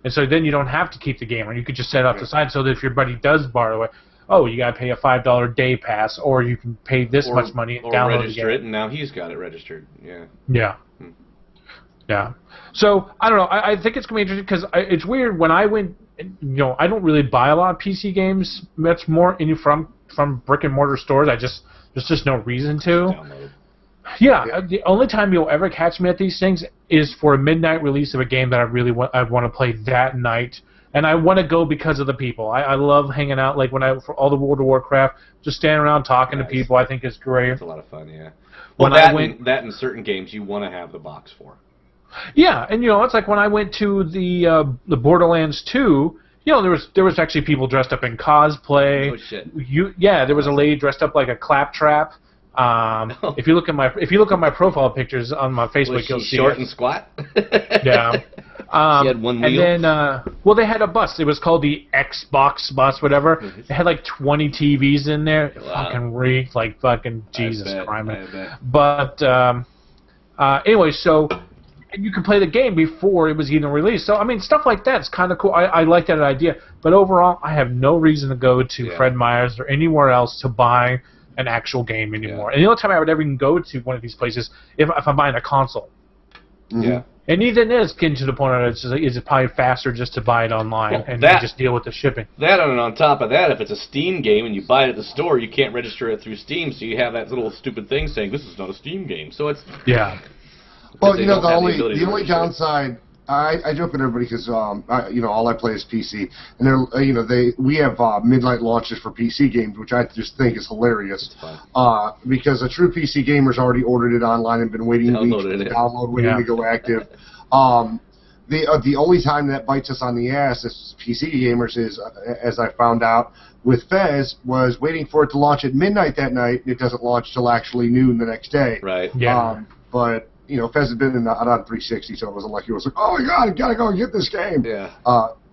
And so then you don't have to keep the game, or you could just set it off to the side so that if your buddy does borrow it, oh, you got to pay a $5 day pass, or you can pay this much money and download
register it, and now he's got it registered. Yeah.
Yeah. Yeah. So I don't know. I think it's going to be interesting because it's weird when I went. You know, I don't really buy a lot of PC games. That's more from brick and mortar stores. There's just no reason to.
Download.
Yeah, the only time you'll ever catch me at these things is for a midnight release of a game that I really want to play that night, and I want to go because of the people. I love hanging out, like for all the World of Warcraft, just standing around talking to people. I think it's great.
It's a lot of fun, yeah. Well, that in certain games you want to have the box for.
Yeah, and you know, it's like when I went to the Borderlands 2. You know, there was actually people dressed up in cosplay.
Oh shit!
There was a lady dressed up like a claptrap. If you look at my profile pictures on my Facebook, you'll see
short and squat.
Yeah.
She had one wheel.
And then, they had a bus. It was called the Xbox bus, whatever.
Mm-hmm.
It had like 20 TVs in there. It
Wow.
fucking reeked like fucking Jesus Christ.
I bet.
But anyway, so you could play the game before it was even released. So I mean, stuff like that's kind of cool. I like that idea. But overall, I have no reason to go to Fred Meyer's or anywhere else to buy an actual game anymore.
Yeah.
And the only time I would ever even go to one of these places if I'm buying a console.
Mm-hmm.
Yeah.
And even it's getting to the point where it's probably faster just to buy it online and just deal with the shipping.
That, and on top of that, if it's a Steam game and you buy it at the store, you can't register it through Steam, so you have that little stupid thing saying this is not a Steam game. So it's
Yeah.
Well, you know, the only downside I joke with everybody because all I play is PC, and we have midnight launches for PC games, which I just think is hilarious. Because a true PC gamer's already ordered it online and been waiting weeks to download, waiting to go active. The only time that bites us on the ass as PC gamers is, as I found out with Fez, was waiting for it to launch at midnight that night, and it doesn't launch till actually noon the next day.
Right.
Yeah. But Fez had been on 360, so it wasn't like he was like, oh my god, I gotta go and get this game.
Yeah.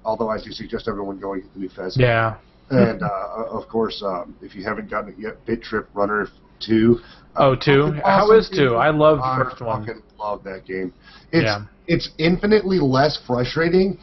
Although I do suggest everyone go and get the new Fez.
Yeah.
And of course, if you haven't gotten it yet, Bit Trip Runner 2.
2. Awesome. How is 2? I love the first one.
I fucking love that game. It's infinitely less frustrating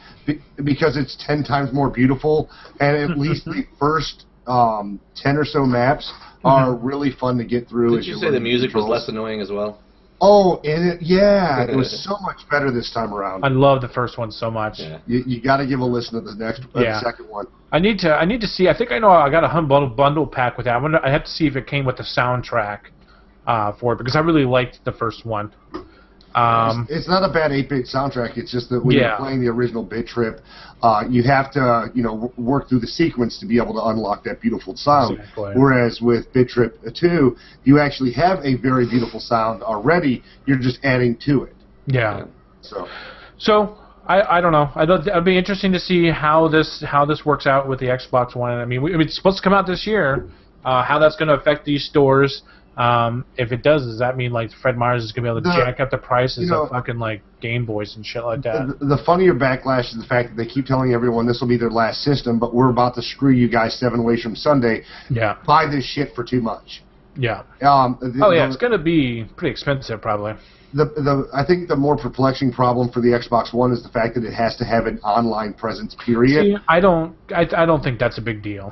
because it's 10 times more beautiful, and at least the first 10 or so maps are really fun to get through.
Did you say the music was less annoying as well?
Oh, and it was so much better this time around.
I love the first one so much.
Yeah. You got to give a listen to the second one.
I need to see. I think I know. I got a bundle pack with that. I have to see if it came with the soundtrack for it, because I really liked the first one.
It's not a bad 8-bit soundtrack. It's just that when you're playing the original Bit Trip, you have to work through the sequence to be able to unlock that beautiful sound. Exactly. Whereas with Bit Trip 2, you actually have a very beautiful sound already. You're just adding to it.
Yeah. So I don't know. It'd be interesting to see how this works out with the Xbox One. I mean, it's supposed to come out this year. How that's going to affect these stores. If it does that mean like Fred Meyers is gonna be able to jack up the prices of fucking like Game Boys and shit like that?
The funnier backlash is the fact that they keep telling everyone this will be their last system, but we're about to screw you guys 7 ways from Sunday.
Yeah.
Buy this shit for too much.
Yeah. It's gonna be pretty expensive probably.
I think the more perplexing problem for the Xbox One is the fact that it has to have an online presence. Period.
See, I don't think that's a big deal.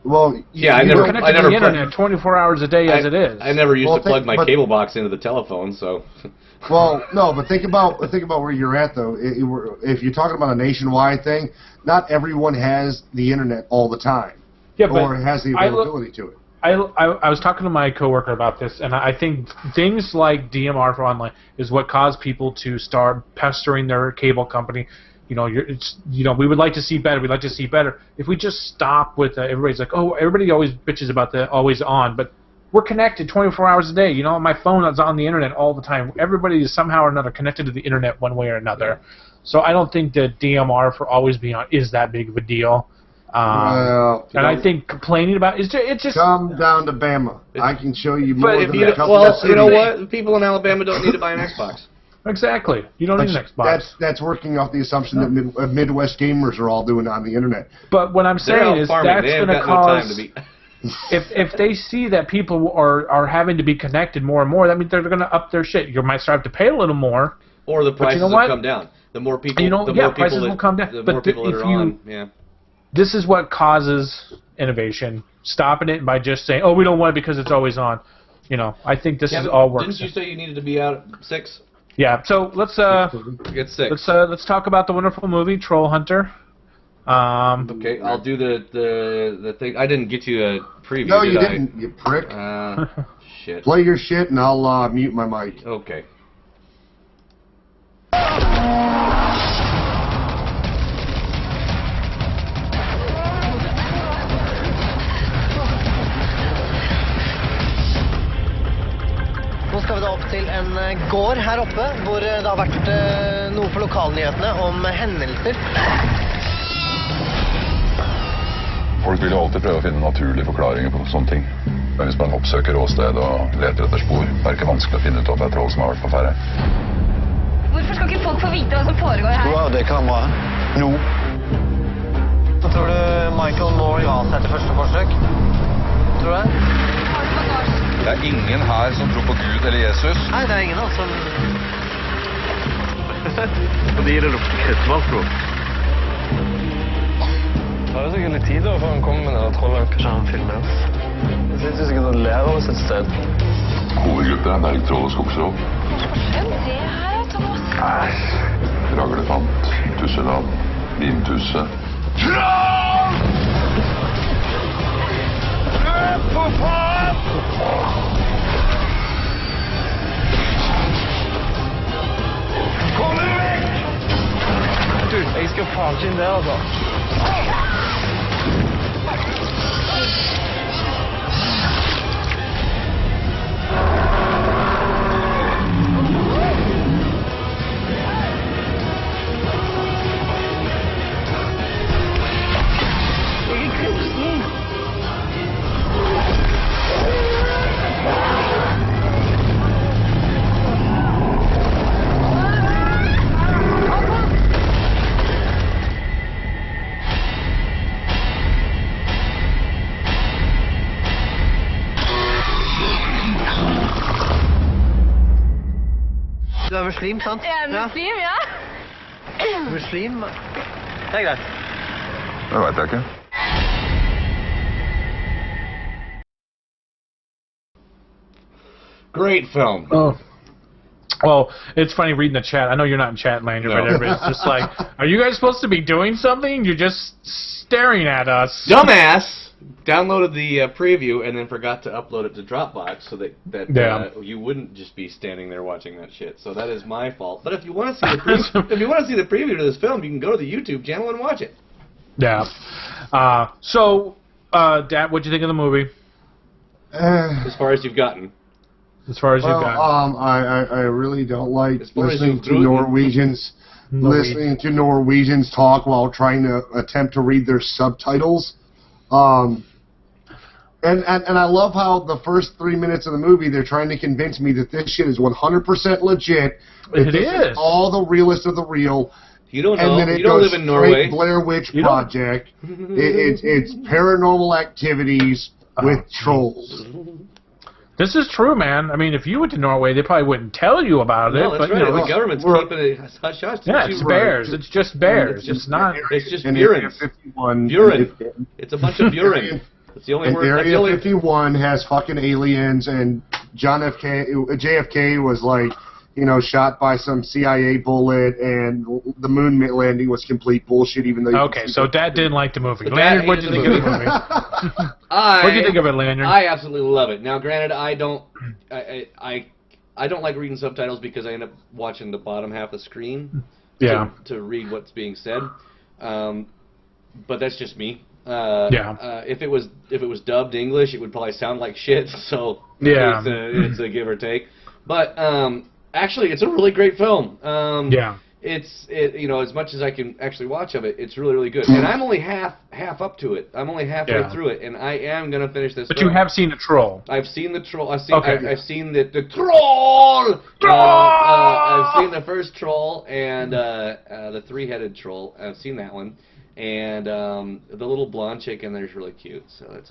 Well,
I never
connected to the internet 24 hours a day as it is.
I never used to plug my cable box into the telephone, so.
Well, no, but think about where you're at though. If you're talking about a nationwide thing, not everyone has the internet all the time, or has the availability to it.
I was talking to my coworker about this, and I think things like DMR for online is what caused people to start pestering their cable company. We would like to see better. We'd like to see better. If we just stop with everybody's like, oh, everybody always bitches about the always on, but we're connected 24 hours a day. My phone is on the internet all the time. Everybody is somehow or another connected to the internet one way or another. So I don't think that DMR for always being on is that big of a deal. I think complaining about it's just
come down to Bama. I can show you more than a couple of cities.
You know what? People in Alabama don't need to buy an Xbox.
Exactly. You don't need an Xbox.
That's working off the assumption that Midwest gamers are all doing it on the internet.
But what I'm saying is that's going to cause. If they see that people are having to be connected more and more, that means they're going to up their shit. You might start to pay a little more,
or the prices will come down. The more people,
prices will come down.
The more people that are on,
This is what causes innovation. Stopping it by just saying, "Oh, we don't want it because it's always on." I think this is all works.
Didn't you say you needed to be out at 6?
Yeah, so let's
get 6.
Let's talk about the wonderful movie Troll Hunter.
Okay, I'll do the thing. I didn't get you a preview.
No, you didn't, you prick.
Shit.
Play your shit, and I'll mute my mic.
Okay.
Nå skal vi da opp til en gård her oppe, hvor det har vært noe for lokalnyhetene om hendelser.
Folk vil jo alltid prøve å finne naturlige forklaringer på sånne ting. Men hvis man oppsøker åsted og leter etter spor, er det ikke vanskelig å finne ut om det er troll som har vært på ferde.
Hvorfor skal ikke folk få vite hva som foregår her?
Skru av det kameraet. Nå. Så tror du Michael Moore ga seg til første forsøk? Tror du det?
Det er ingen her som tror på Gud eller Jesus.
Nei, det er ingen som...
Og det gir det krittvalgtro. Det tar jo sikkert litt tid før han kommer med denne trollet. Kanskje han filmer oss. Det synes sikkert noen lærer oss et sted.
Hovedgrupper er bergtroll og skogsrov.
Se her, Thomas.
Æsj. Raglefant, tusseland, limtusse. Troll! Løp for faen! Kom dere vekk!
Ikke faen sin det, altså.
Du er muslim, sant?
Jeg er muslim, ja.
Muslim? Det er greit.
Det vet jeg ikke.
Great film.
Oh. Well, it's funny reading the chat. I know you're not in chat, Lanyard, but everybody's just like, are you guys supposed to be doing something? You're just staring at us.
Dumbass downloaded the preview and then forgot to upload it to Dropbox so that you wouldn't just be standing there watching that shit. So that is my fault. But if you want to see the preview to this film, you can go to the YouTube channel and watch it.
Yeah. So, Dad, what'd you think of the movie?
As far as you've gotten.
As far as you've gotten.
I really don't like
As far as
listening
you've
to
grown.
Norwegians talk while trying to attempt to read their subtitles. And I love how the first 3 minutes of the movie they're trying to convince me that this shit is 100% legit.
It is.
All the realest of the real.
You don't know.
And then it
You don't
goes
live in Norway.
straight Blair Witch Project. It's paranormal activities with trolls.
This is true, man. I mean, if you went to Norway, they probably wouldn't tell you about it.
No, that's
but,
right.
You know,
The government's keeping it hush hush.
yeah, it's bears. It's just bears. It's not.
It's just
And
Burens.
Area 51.
Buren. It's a bunch of Buren. That's the only
And
word. That's the
Area
only.
51 has fucking aliens, and JFK was like, you know, shot by some CIA bullet, and the moon landing was complete bullshit. Even though
Okay, so Dad didn't like the movie.
So
Lanyard,
Dad
what'd you
hated
think
the
of the
movie.
movie? What'd you think of it, Lanyard?
I absolutely love it. Now, granted, I don't like reading subtitles because I end up watching the bottom half of the screen.
Yeah.
To read what's being said, but that's just me. If it was dubbed English, it would probably sound like shit. So
Yeah.
it's a give or take. But actually, it's a really great film. It's you know, as much as I can actually watch of it, it's really, really good. And I'm only half up to it. I'm only halfway through it, and I am gonna finish this.
But
film.
you have seen the troll.
I've seen the troll. I've seen the
Troll!
troll. I've seen the first troll and the three-headed troll. I've seen that one, and the little blonde chick in there is really cute. So it's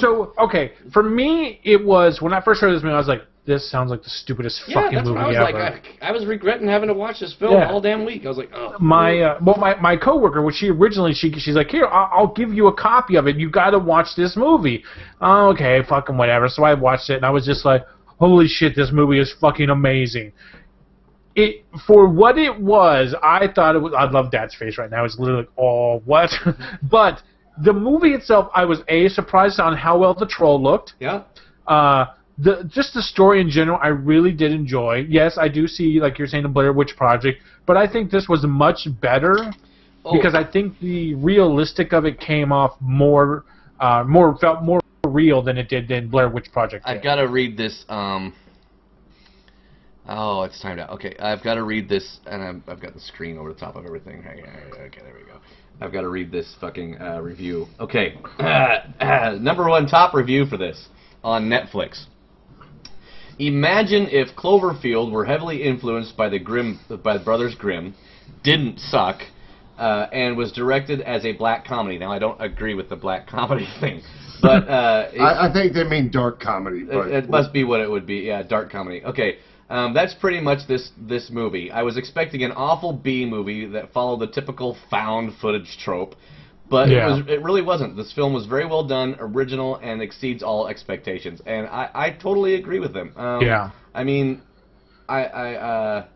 So okay, for me, it was when I first heard this movie, I was like, "This sounds like the stupidest fucking
that's
movie
what I was
ever."
like. I was regretting having to watch this film all damn week. I was like, oh.
My coworker, when she originally she's like, "Here, I'll give you a copy of it. You got to watch this movie." Oh, okay, fucking whatever. So I watched it, and I was just like, "Holy shit, this movie is fucking amazing." It for what it was, I thought it was. I love Dad's face right now. It's literally like, "Oh, what?" But the movie itself, I was surprised on how well the troll looked.
Yeah.
Just the story in general, I really did enjoy. Yes, I do see, like you're saying, the Blair Witch Project, but I think this was much better because I think the realistic of it came off felt more real than it did than Blair Witch Project did.
I've got to read this. Oh, it's timed out. Okay, I've got to read this, and I've got the screen over the top of everything. Okay, there we go. I've got to read this fucking review. Okay, number one top review for this on Netflix. Imagine if Cloverfield were heavily influenced by the Brothers Grimm, didn't suck, and was directed as a black comedy. Now, I don't agree with the black comedy thing, but
I think they mean dark comedy. But
it must be what it would be. Yeah, dark comedy. Okay, that's pretty much this movie. I was expecting an awful B movie that followed the typical found footage trope. But it really wasn't. This film was very well done, original, and exceeds all expectations. And I totally agree with them. I mean, I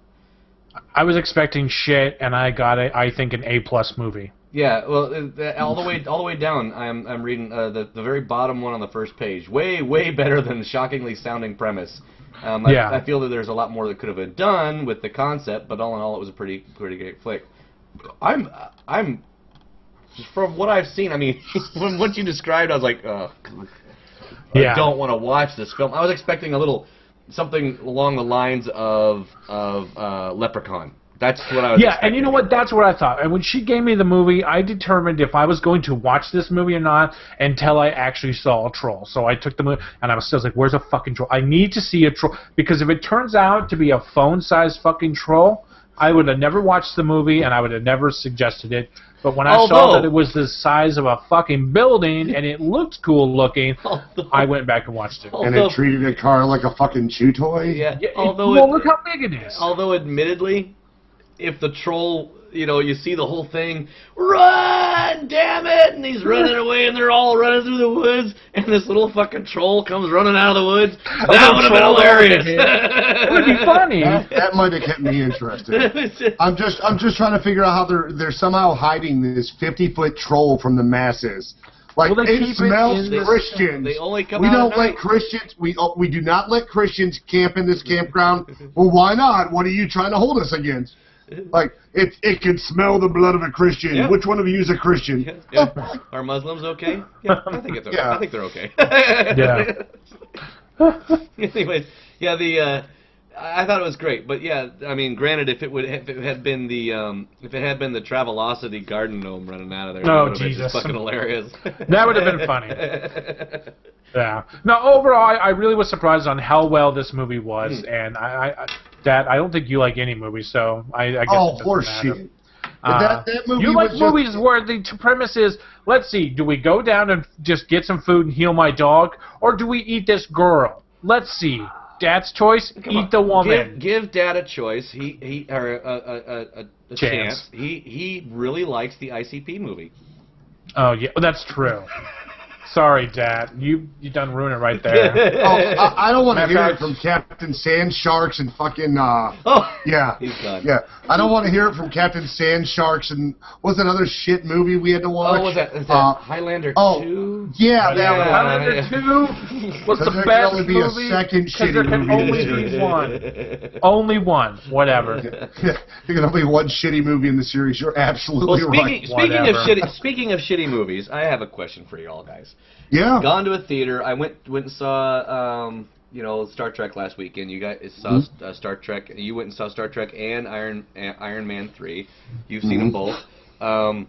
was expecting shit, and I got I think an A+ movie.
Yeah, well, all the way down. I'm reading the very bottom one on the first page. Way better than the shockingly sounding premise. I feel that there's a lot more that could have been done with the concept, but all in all, it was a pretty great flick. I'm from what I've seen. I mean, from what you described, I was like, I don't want to watch this film. I was expecting something along the lines of Leprechaun. That's what I was expecting.
And you know what? That's what I thought. And when she gave me the movie, I determined if I was going to watch this movie or not until I actually saw a troll. So I took the movie, and I was like, where's a fucking troll? I need to see a troll. Because if it turns out to be a phone-sized fucking troll, I would have never watched the movie, and I would have never suggested it. But when I saw that it was the size of a fucking building, and it looked cool looking, I went back and watched it.
And it treated a car like a fucking chew toy?
Yeah.
Look how big it is.
Although, admittedly, if the troll, you see the whole thing, run, damn it, and he's running away, and they're all running through the woods, and this little fucking troll comes running out of the woods, that would have been hilarious.
It would be funny.
That might have kept me interested. I'm just trying to figure out how they're somehow hiding this 50-foot troll from the masses. Like, it smells Christians.
They only come
we
out
don't
at
let
night.
Christians. We do not let Christians camp in this campground. Well, why not? What are you trying to hold us against? Like, it can smell the blood of a Christian.
Yeah.
Which one of you is a Christian?
Yeah. Are Muslims okay? Yeah, I think it's okay.
Yeah.
I think they're okay.
Yeah.
Anyways, I thought it was great, but I mean, granted, if it had been the Travelocity garden gnome running out of there, that would have been just fucking hilarious.
That would have been funny. Yeah. No, overall, I really was surprised on how well this movie was, and I don't think you like any movie, so I guess.
Oh, horseshit. That movie
you like
was
movies where the premise is, let's see, do we go down and just get some food and heal my dog, or do we eat this girl? Let's see. Dad's choice, eat the woman.
Give Dad a choice. A chance. He really likes the ICP movie.
Oh yeah, that's true. Sorry, Dad. You done ruined it right there.
I don't want to hear it from Captain Sand Sharks and fucking. Yeah.
He's done.
Yeah. I don't want to hear it from Captain Sand Sharks and what's that other shit movie we had to watch?
Oh, was that Highlander 2?
Yeah, that one.
Highlander 2 was the
there
best
can only be
movie.
a second shitty
there can
movie.
only be one. Only one. Whatever.
There can only be one shitty movie in the series. You're absolutely right.
Speaking of shitty movies, I have a question for you all guys.
Yeah.
Gone to a theater. I went and saw Star Trek last weekend. You guys saw Star Trek. You went and saw Star Trek and Iron Man 3. You've seen them both. And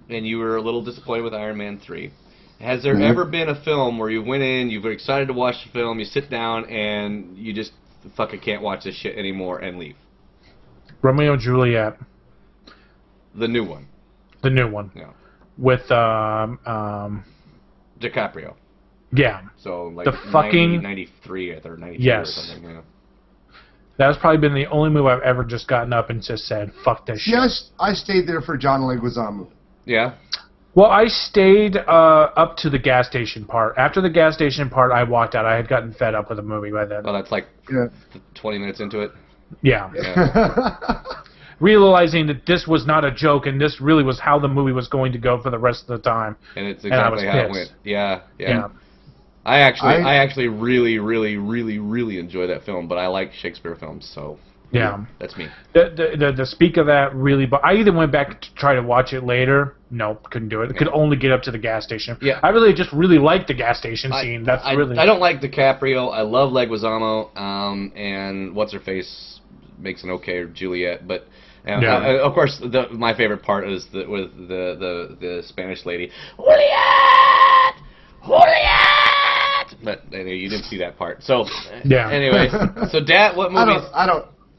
you were a little disappointed with Iron Man 3. Has there ever been a film where you went in, you were excited to watch the film, you sit down, and you just fucking can't watch this shit anymore and leave?
Romeo and Juliet.
The new one.
The new one.
Yeah.
With
DiCaprio.
Yeah.
So like
the fucking
93 or 92
yes.
or something. Yeah.
That's probably been the only move I've ever just gotten up and just said, "Fuck this shit."
Yes, I stayed there for John Leguizamo.
Yeah.
Well, I stayed up to the gas station part. After the gas station part, I walked out. I had gotten fed up with the movie by then.
Well, that's like 20 minutes into it.
Yeah. Realizing that this was not a joke and this really was how the movie was going to go for the rest of the time.
And it's exactly how it went. Yeah. I actually really enjoy that film, but I like Shakespeare films, so that's me.
The speak of that really, but I either went back to try to watch it later. Nope, couldn't do it. Could only get up to the gas station.
Yeah.
I really just really like the gas station scene.
I don't like DiCaprio. I love Leguizamo, and what's her face makes an okay Juliet, but. Of course, my favorite part is with the Spanish lady, Juliet. But anyway, you didn't see that part. So Anyways, so Dad, what movies?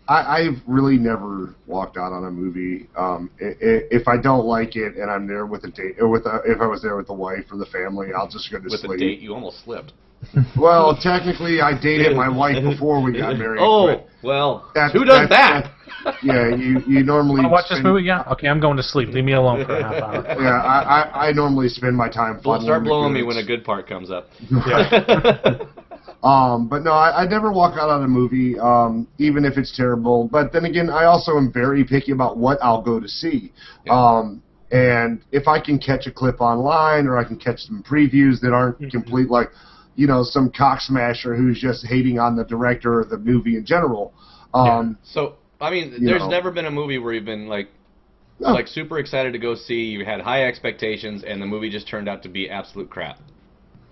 I've really never walked out on a movie. If I don't like it and I'm there with a date, or if I was there with the wife or the family, I'll just go to sleep.
With a date, you almost slipped.
Well, technically, I dated my wife before we got married.
Oh, well, who does that?
Yeah, you normally
watch this movie? Yeah? Okay, I'm going to sleep. Leave me alone for a half hour.
Yeah, I normally spend my time
Well, start blowing me when a good part comes up.
Yeah.
But no, I never walk out on a movie, even if it's terrible. But then again, I also am very picky about what I'll go to see.
Yeah.
And if I can catch a clip online or I can catch some previews that aren't complete, like, some cock smasher who's just hating on the director or the movie in general.
So, I mean, there's never been a movie where you've been like, like super excited to go see. You had high expectations, and the movie just turned out to be absolute crap.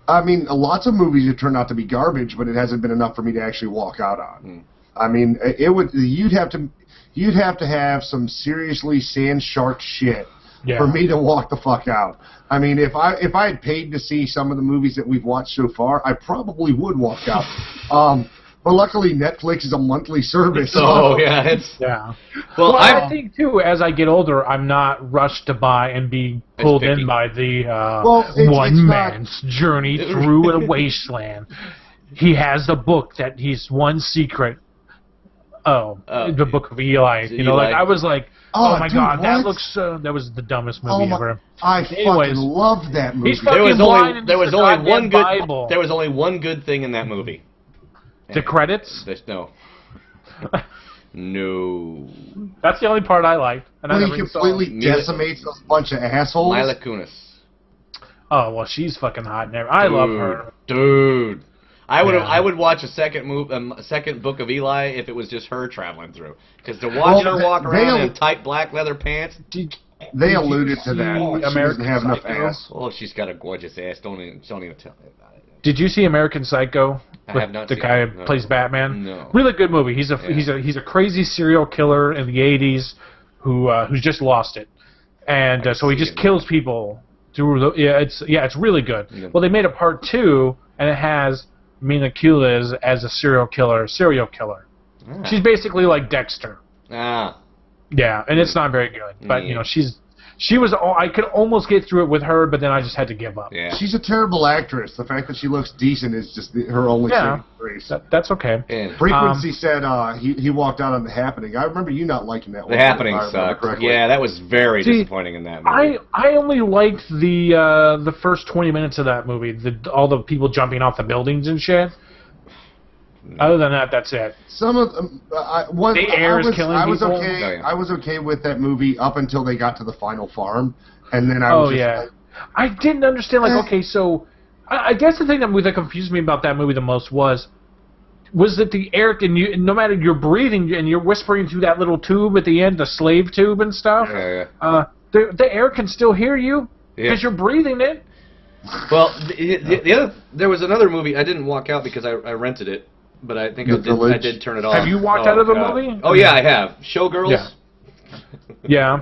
I mean, lots of movies have turned out to be garbage, but it hasn't been enough for me to actually walk out on. I mean, it would. You'd have to have some seriously sand shark shit for me to walk the fuck out. I mean, if I had paid to see some of the movies that we've watched so far, I probably would walk out. But luckily, Netflix is a monthly service.
Oh yeah,
Well, I think too, as I get older, I'm not rushed to buy and be pulled in by the one man's journey through a wasteland. He has a book that he's one secret. The Book of Eli. You know, like I was like, oh my god, that looks. That was the dumbest movie ever.
I fucking loved that movie.
There was
only one good thing in that movie.
The credits?
No. No.
That's the only part I liked. And
when he completely decimates a bunch of assholes.
Mila Kunis.
Oh well, she's fucking hot. I love her,
dude. I would watch a second Book of Eli if it was just her traveling through. Because to watch her walk around in tight black leather pants.
They alluded to that. She doesn't have enough ass.
Oh, she's got a gorgeous ass. Don't even tell me about it.
Did you see American Psycho?
I have not
the
seen
guy
it.
who plays Batman.
No.
Really good movie. He's a crazy serial killer in the '80s who's just lost it, and so he just kills people through the. It's really good. Yeah. Well, they made a part 2, and it has Mila Kunis as a serial killer. She's basically like Dexter. Yeah, and it's not very good, but you know she was. I could almost get through it with her, but then I just had to give up.
Yeah.
She's a terrible actress. The fact that she looks decent is just her only saving grace.
That's okay.
Frequency said he walked out on The Happening. I remember you not liking that one.
The Happening sucked. Yeah, that was very disappointing in that movie.
I only liked the first 20 minutes of that movie. All the people jumping off the buildings and shit. Other than that, that's it.
Some of them,
the air is killing people.
I was okay with that movie up until they got to the final farm, and then I was like,
I didn't understand. Like, okay, so I guess the thing that confused me about that movie the most was that the air, and no matter you're breathing and you're whispering through that little tube at the end, the slave tube and stuff. The air can still hear you because you're breathing it.
Well, there was another movie. I didn't walk out because I rented it. But I think I did turn it off.
Have you walked out of the movie?
Oh yeah, I have. Showgirls.
Yeah.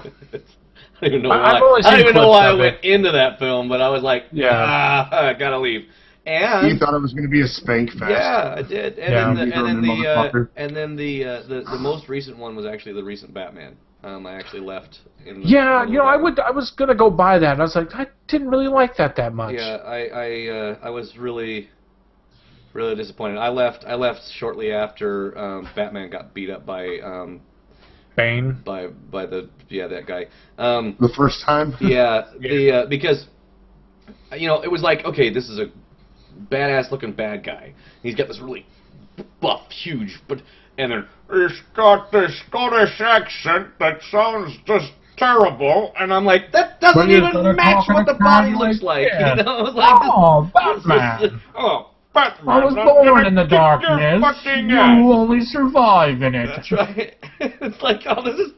I don't even know why. I don't even know why I went into that film, but I was like, I gotta leave. And
you thought it was going to be a spank fest.
Yeah, I did. And then the most recent one was actually the recent Batman. I actually left.
I was gonna go buy that. And I was like, I didn't really like that much.
Yeah, I was really disappointed. I left shortly after Batman got beat up by
Bane.
By that guy.
The first time.
Because it was like, okay, this is a badass looking bad guy. He's got this really buff, huge, and then he's got this Scottish accent that sounds just terrible, and I'm like, that doesn't even match what the body looks like.
Yeah.
You know, it's like,
Batman.
Batman.
I was born in the darkness. You only survive in it.
That's right. It's like, it's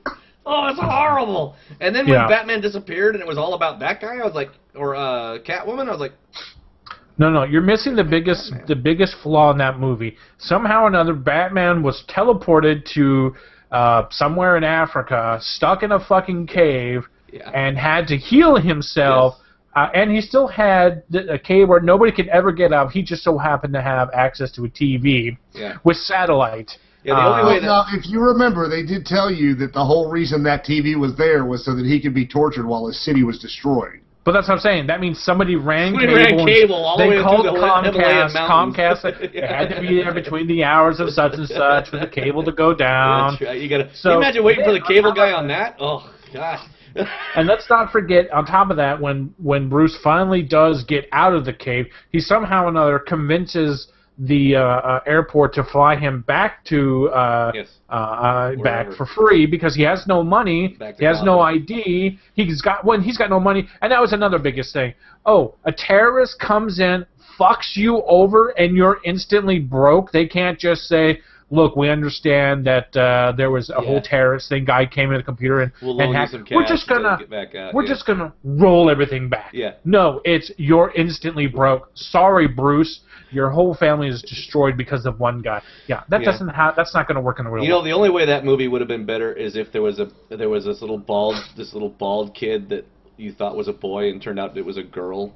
horrible. And then when Batman disappeared and it was all about that guy, I was like, or Catwoman, I was like,
no, you're missing the biggest flaw in that movie. Somehow or another, Batman was teleported to somewhere in Africa, stuck in a fucking cave, and had to heal himself. Yes. And he still had a cave where nobody could ever get out. He just so happened to have access to a TV with satellite.
Yeah, the only way
now, if you remember, they did tell you that the whole reason that TV was there was so that he could be tortured while his city was destroyed.
But that's what I'm saying. That means somebody ran
cable all the way
called
through the
Comcast. It had to be there between the hours of such and such for the cable to go down.
That's right. Can you imagine waiting for the cable guy on that? Oh, gosh.
And let's not forget, on top of that, when Bruce finally does get out of the cave, he somehow or another convinces the airport to fly him back to back for free because he has no money, he has no ID, he's got no money, and that was another biggest thing. Oh, a terrorist comes in, fucks you over, and you're instantly broke. They can't just say, look, we understand that there was a whole terrorist thing. Guy came in the computer and hacked. We're just gonna
get back out.
we're just gonna roll everything back.
Yeah.
No, it's you're instantly broke. Sorry, Bruce. Your whole family is destroyed because of one guy. Yeah, that's not going to work in the real world.
The only way that movie would have been better is if there was this little bald kid that you thought was a boy and turned out it was a girl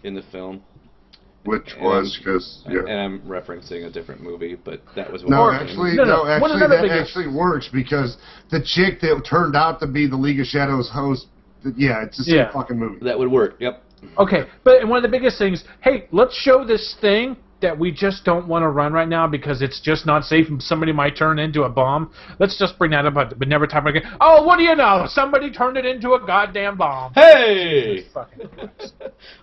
in the film.
Which was because
and I'm referencing a different movie, but that was what
that actually works because the chick that turned out to be the League of Shadows host, it's the same fucking movie.
That would work. Yep.
Okay, but one of the biggest things, hey, let's show this thing that we just don't want to run right now because it's just not safe and somebody might turn it into a bomb. Let's just bring that up, but never talk about it again. Oh, what do you know? Somebody turned it into a goddamn bomb.
Hey!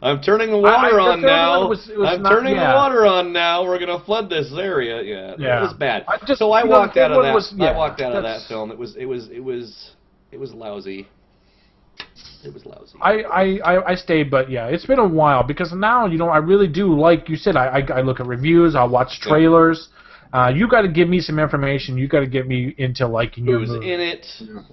I'm turning the water on now. I'm turning the water on now. We're going to flood this area. Yeah, that was bad. So I walked out of that. I walked out of that film. It was lousy. It was lousy.
I stayed, but it's been a while because now I really do like you said. I look at reviews. I watch trailers. You got to give me some information. You got to get me into liking your movie.
Who's in it?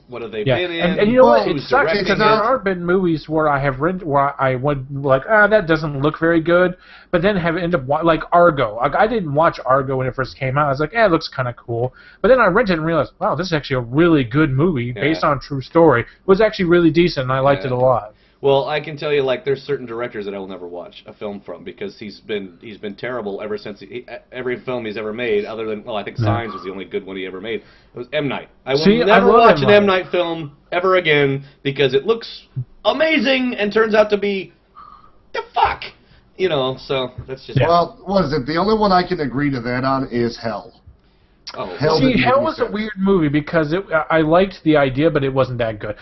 What have they been in?
And you know what? It sucks because there have been movies where I have where I went like, that doesn't look very good, but then have ended up like Argo. I didn't watch Argo when it first came out. I was like, it looks kind of cool. But then I rented it and realized, wow, this is actually a really good movie based on a true story. It was actually really decent, and I liked it a lot.
Well, I can tell you, like, there's certain directors that I will never watch a film from because he's been terrible ever since every film he's ever made. Other than, I think Signs was the only good one he ever made. It was M. Night. I will never watch an M. Night film ever again because it looks amazing and turns out to be the fuck, So that's just.
Well, what is it? The only one I can agree to that on is Hell.
Oh,
Hell was a weird movie because I liked the idea, but it wasn't that good.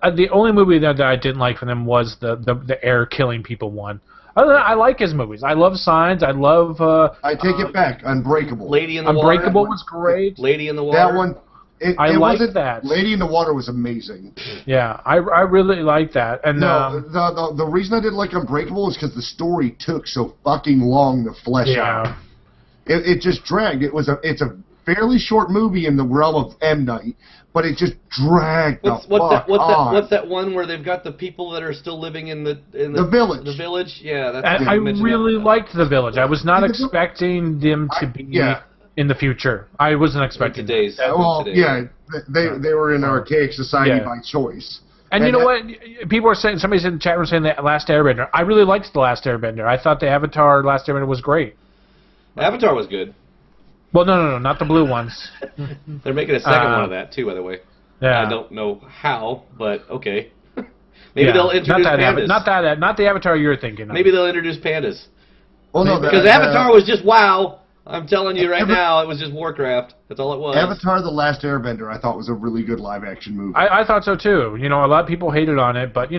The only movie that I didn't like from them was the air killing people one. Other than that, I like his movies. I love Signs. I love.
I take it back. Unbreakable.
Lady in the Water.
Unbreakable was great.
Lady in the Water.
That one.
I liked that.
Lady in the Water was amazing.
Yeah, I really liked that. And
the reason I didn't like Unbreakable is because the story took so fucking long to flesh out. It just dragged. It's a fairly short movie in the realm of M. Night, but it just dragged
what's that one where they've got the people that are still living in the
village?
The village, yeah.
I really liked the village. I was not expecting them to be in the future. I wasn't expecting
today's.
They were in archaic society by choice.
And you know what? People are saying, somebody's in the chat room saying the Last Airbender. I really liked the Last Airbender. I thought the Avatar Last Airbender was great.
Avatar was good.
Well, no, not the blue ones.
They're making a second one of that too, by the way.
Yeah.
I don't know how, but okay. Maybe they'll introduce pandas.
Not the Avatar you're thinking of.
Maybe they'll introduce pandas.
Well, no,
because Avatar was just WoW. I'm telling you right now, it was just Warcraft. That's all it was.
Avatar: The Last Airbender, I thought was a really good live-action movie.
I thought so too. A lot of people hated on it, but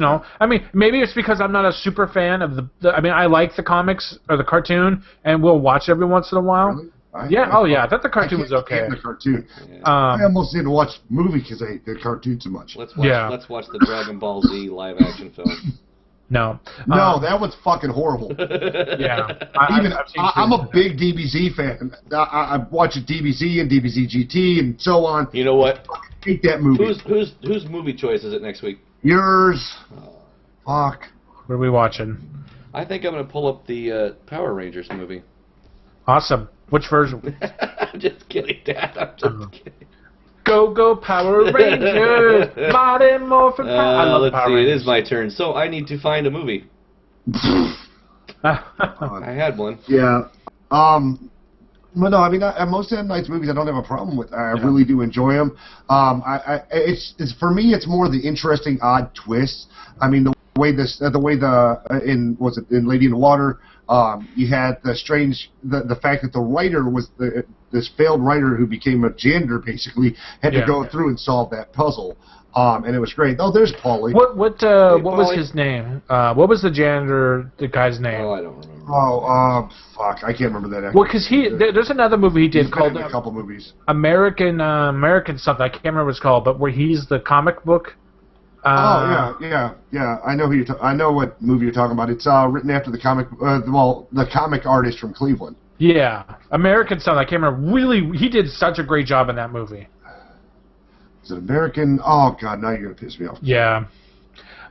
I mean, maybe it's because I'm not a super fan of I mean, I like the comics or the cartoon, and we'll watch it every once in a while.
Really?
I thought the cartoon was okay.
The cartoon. I almost didn't watch the movie because I hate the cartoon so much.
Let's watch the Dragon Ball Z live-action film.
No,
that was fucking horrible.
Yeah,
I'm a big DBZ fan. I watch DBZ and DBZ GT and so on.
You know what?
I hate that movie.
Whose movie choice is it next week?
Yours. Fuck.
What are we watching?
I think I'm gonna pull up the Power Rangers movie.
Awesome. Which version?
I'm just kidding, Dad. I'm just kidding.
Go Power Rangers! Mighty Morphin Power. I love
let's
Power
see.
Rangers.
It is my turn. So I need to find a movie. I had one.
Yeah. But no, I mean, most of M. Night's movies I don't have a problem with. I really do enjoy them. It's for me, it's more the interesting, odd twists. I mean, in Lady in the Water, you had the strange, the fact that the writer was this failed writer who became a janitor, basically, had to go through and solve that puzzle. And it was great. Oh, there's Paulie.
What was his name? What was the janitor, the guy's name?
Oh, I don't remember.
Oh, fuck, I can't remember that.
Well, because there's another movie he did called
a couple movies.
American something. I can't remember what it's called, but where he's the comic book.
Yeah. I know I know what movie you're talking about. It's written after the comic. The comic artist from Cleveland.
Yeah, American Son. I can't remember. Really, he did such a great job in that movie.
Is it American? Oh God, now you're gonna piss me off.
Yeah.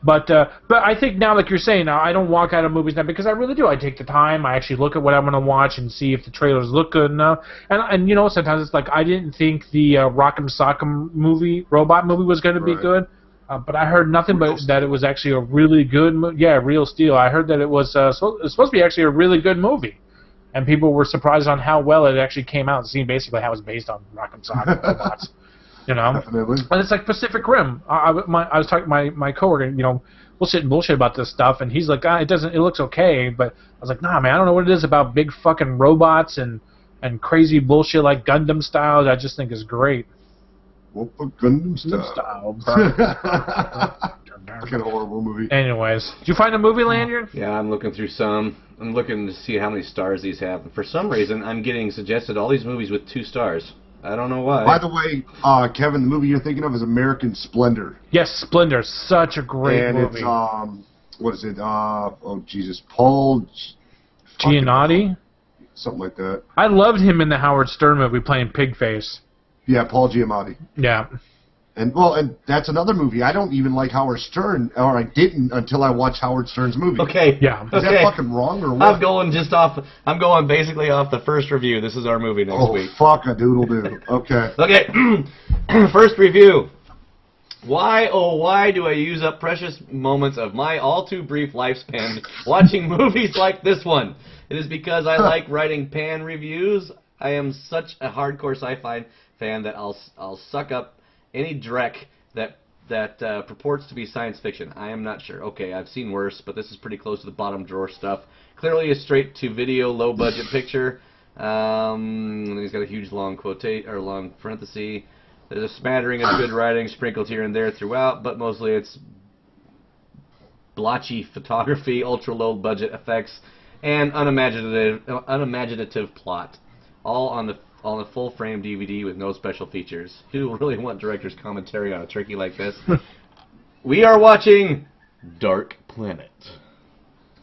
But I think now, like you're saying, now I don't walk out of movies now because I really do. I take the time. I actually look at what I'm going to watch and see if the trailers look good enough. And you know, sometimes it's like I didn't think the Rock'em Sock'em robot movie was going to be good. But I heard nothing but that it was actually a really good movie. Yeah, Real Steel. I heard that it was supposed to be actually a really good movie. And people were surprised on how well it actually came out, seeing basically how it's based on Rock'em Sock'em robots. You know,
Definitely.
and it's like Pacific Rim. I was talking to my coworker. You know, we'll sit and bullshit about this stuff, and he's like, it doesn't. It looks okay, but I was like, nah, man, I don't know what it is about big fucking robots and crazy bullshit like Gundam style. That I just think is great.
Gundam style. Fucking horrible movie.
Anyways, did you find a movie, Lanyard?
Yeah, I'm looking through some. I'm looking to see how many stars these have. And for some reason, I'm getting suggested all these movies with 2 stars. I don't know why.
By the way, Kevin, the movie you're thinking of is American Splendor.
Yes, Splendor, such a great movie.
And it's what is it? Oh Jesus, Paul
Giamatti.
Something like that.
I loved him in the Howard Stern movie playing Pigface.
Yeah, Paul Giamatti.
Yeah.
And that's another movie. I don't even like Howard Stern, or I didn't until I watched Howard Stern's movie.
Okay.
Yeah.
Is that fucking wrong or what?
I'm going basically off the first review. This is our movie next week.
Oh, fuck a doodle doo. Okay.
Okay. First review. Why, oh why do I use up precious moments of my all too brief lifespan watching movies like this one? It is because I like writing pan reviews. I am such a hardcore sci-fi fan that I'll suck up any dreck that purports to be science fiction. I am not sure. Okay, I've seen worse, but this is pretty close to the bottom drawer stuff. Clearly a straight-to-video, low-budget picture. And he's got a huge long long parenthesis. There's a smattering of good writing sprinkled here and there throughout, but mostly it's blotchy photography, ultra-low-budget effects, and unimaginative plot. All on the full-frame DVD with no special features. Who will really want director's commentary on a turkey like this? We are watching Dark Planet.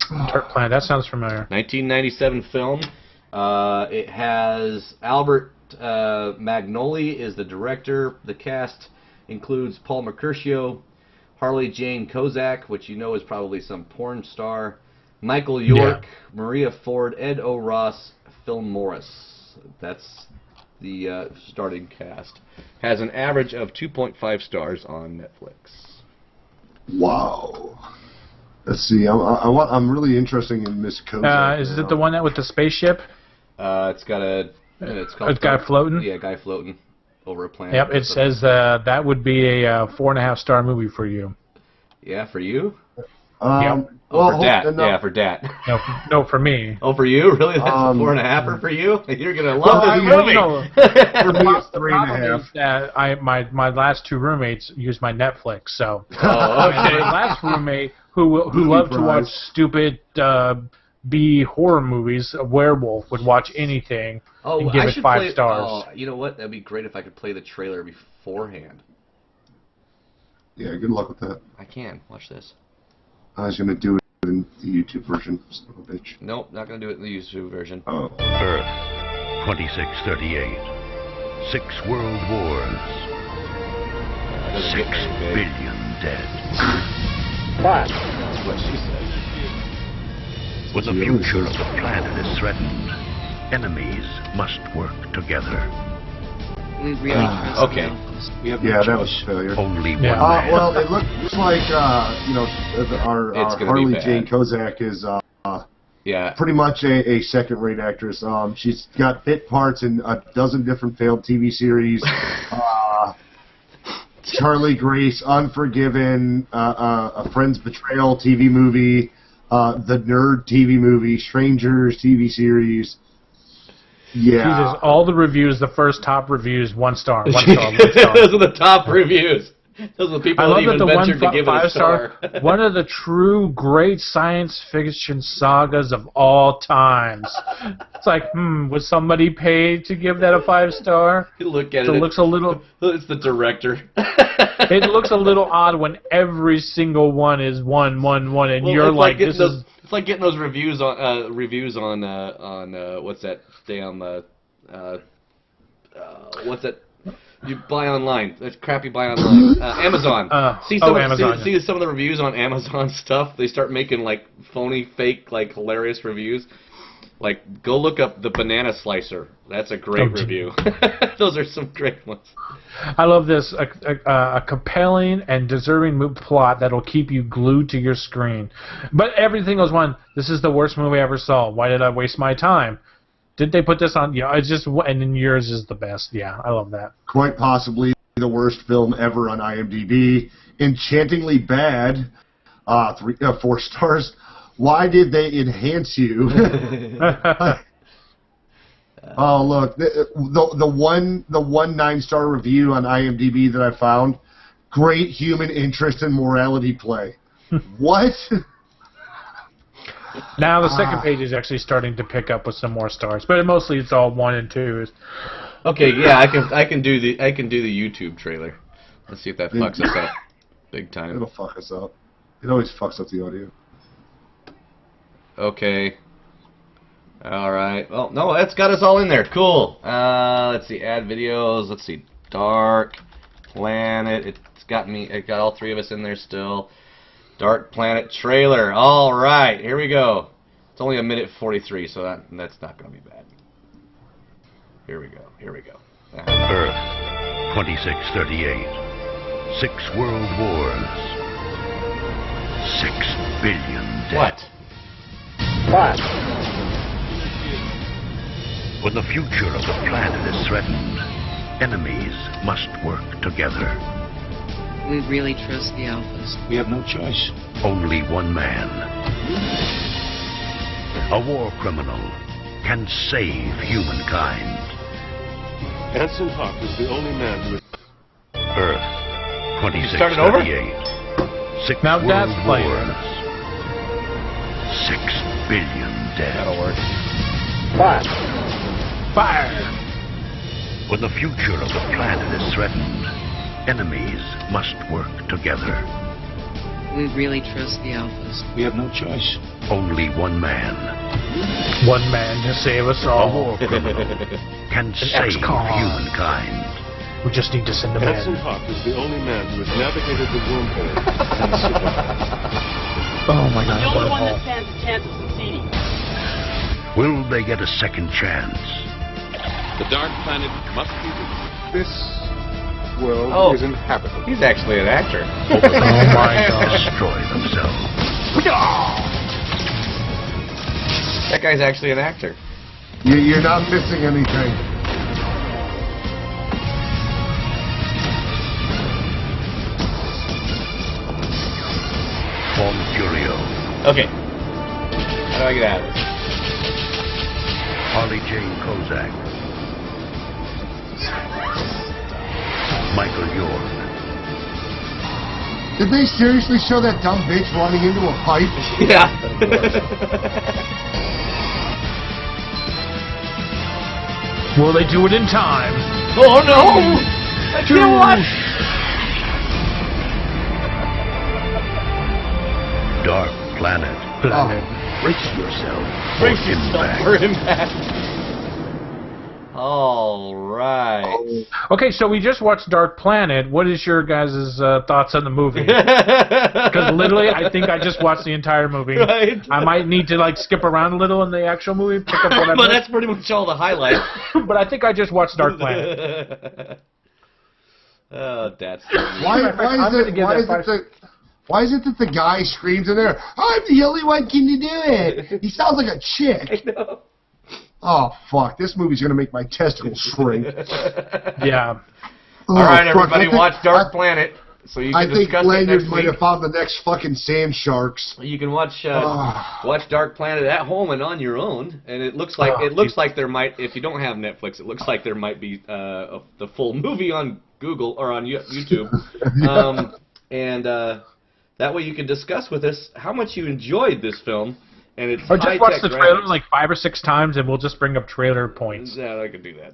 Dark Planet, that sounds familiar.
1997 film. It has Albert Magnoli is the director. The cast includes Paul Mercutio, Harley Jane Kozak, which you know is probably some porn star, Michael York, Maria Ford, Ed O. Ross, Phil Morris. That's the starting cast. Has an average of 2.5 stars on Netflix.
Wow. Let's see. I'm really interested in Miss Kozak.
Is it the one that with the spaceship?
It's got a
guy floating?
Yeah, guy floating over a planet.
Yep, it says that would be a 4.5-star movie for you.
Yeah, for you?
Yep.
Oh, for Dat. Yeah, for Dat.
No, for me.
Oh, for you? Really? That's a 4.5-er for you? You're going to love this movie.
For me, it's 3.5.
My last 2 roommates use my Netflix, so.
Oh, okay.
My last roommate, who loved to watch stupid B horror movies, a werewolf, would watch anything and give it 5 stars.
Oh, you know what? That'd be great if I could play the trailer beforehand.
Yeah, good luck with that.
I can. Watch this.
I was going to do it in the YouTube version, son of a bitch.
Nope, not going to do it in the YouTube version.
Oh.
Earth, 2638. 6 world wars. 6 billion dead.
That's what she said.
When the future of the planet is threatened, enemies must work together.
Okay.
Yeah, that was failure.
Only one
Yeah.
man.
Well, it looks like our
It's gonna be
Harley
bad.
Jane Kozak is
Yeah.
pretty much a second-rate actress. She's got bit parts in a dozen different failed TV series. Charlie Grace, Unforgiven, A Friend's Betrayal TV movie, The Nerd TV movie, Strangers TV series. Yeah.
Jesus, all the reviews, the first top reviews, 1 star, 1 star, 1 star.
Those are the top reviews. Those are the people
I
that
love
even
that the
ventured to give it a
5-star,
star.
one of the true great science fiction sagas of all times. It's like, was somebody paid to give that a 5-star?
You look at
So
it.
it looks a little.
It's the director.
It looks a little odd when every single one is 1, 1, 1, and
Well,
you're
it's
like,
getting
this is.
It's It's like getting those reviews on what's that damn what's that you buy online? That crap you buy online. Amazon.
Amazon.
See some of the reviews on Amazon stuff. They start making like phony, fake, like hilarious reviews. Like, go look up the banana slicer. That's a great review. Those are some great ones.
I love this. A compelling and deserving plot that'll keep you glued to your screen. But everything goes one. This is the worst movie I ever saw. Why did I waste my time? Did they put this on? Yeah, it's just. And then yours is the best. Yeah, I love that.
Quite possibly the worst film ever on IMDb. Enchantingly bad. 4 stars. Why did they enhance you? Oh, look, the one 9-star review on IMDb that I found, great human interest and morality play. What?
Now the second page is actually starting to pick up with some more stars, but mostly it's all 1 and 2.
Okay, yeah, I can do the YouTube trailer. Let's see if that fucks us up big time.
It'll fuck us up. It always fucks up the audio.
Okay. All right. Well, no, that's got us all in there. Cool. Let's see. Add videos. Let's see. Dark Planet. It's got me. It got all 3 of us in there still. Dark Planet trailer. All right. Here we go. It's only 1:43, so that's not going to be bad. Here we go. Here we go.
Earth, 2638. 6 world wars. 6 billion dead.
What?
When the future of the planet is threatened, enemies must work together.
We really trust the Alphas.
We have no choice. Only one man, a war criminal, can save humankind.
Anson Hawk is the only man who...
Earth, 2638. 6
Now
world
that's playing.
wars. 6 billion dead.
That'll work.
Fire!
When the future of the planet is threatened, enemies must work together.
We really trust the Alphas.
We have no choice. Only one man,
One man to save us
a
all.
war criminal, can save
XCOM.
humankind.
We just need to send a
Anson
man.
Hawk is the only man who has navigated the wormhole and survived.
Oh my God!
The only one
wormhole.
that stands a chance of succeeding.
Will they get a second chance?
The Dark Planet must be reached. This world
Oh.
is inhabitable.
He's actually an actor.
Or will they
Oh my God.
destroy themselves?
That guy's actually an actor.
You're not missing anything.
Von Furio,
Okay. How do I get out of this?
Harley Jane Kozak, Michael York,
Did they seriously show that dumb bitch running into a pipe?
Yeah.
Will they do it in time?
Oh no! I can't watch.
Dark Planet.
Planet.
Brace yourself
Brace
for
yourself
impact.
for impact. All right.
Okay, so we just watched Dark Planet. What is your guys' thoughts on the movie? Because literally, I think I just watched the entire movie.
Right.
I might need to like skip around a little in the actual movie, pick up what I
But
missed.
that's pretty much all the highlights.
But I think I just watched Dark Planet.
Oh, that's
Why is it that the guy screams in there, I'm the only one can do it? He sounds like a chick.
I know.
Oh, fuck. This movie's going to make my testicles shrink.
Yeah.
Oh,
All right,
fuck.
everybody, watch Dark Planet. So you
I
can
think
discuss it
Lanyard
next
might
week.
have found the next fucking sand sharks.
You can watch watch Dark Planet at home and on your own, and it looks like there might, if you don't have Netflix, it looks like there might be the full movie on Google or on YouTube, and that way you can discuss with us how much you enjoyed this film And it's
Or just watch
high-tech
the trailer
graphics.
like 5 or 6 times, and we'll just bring up trailer points.
Yeah, I could do that.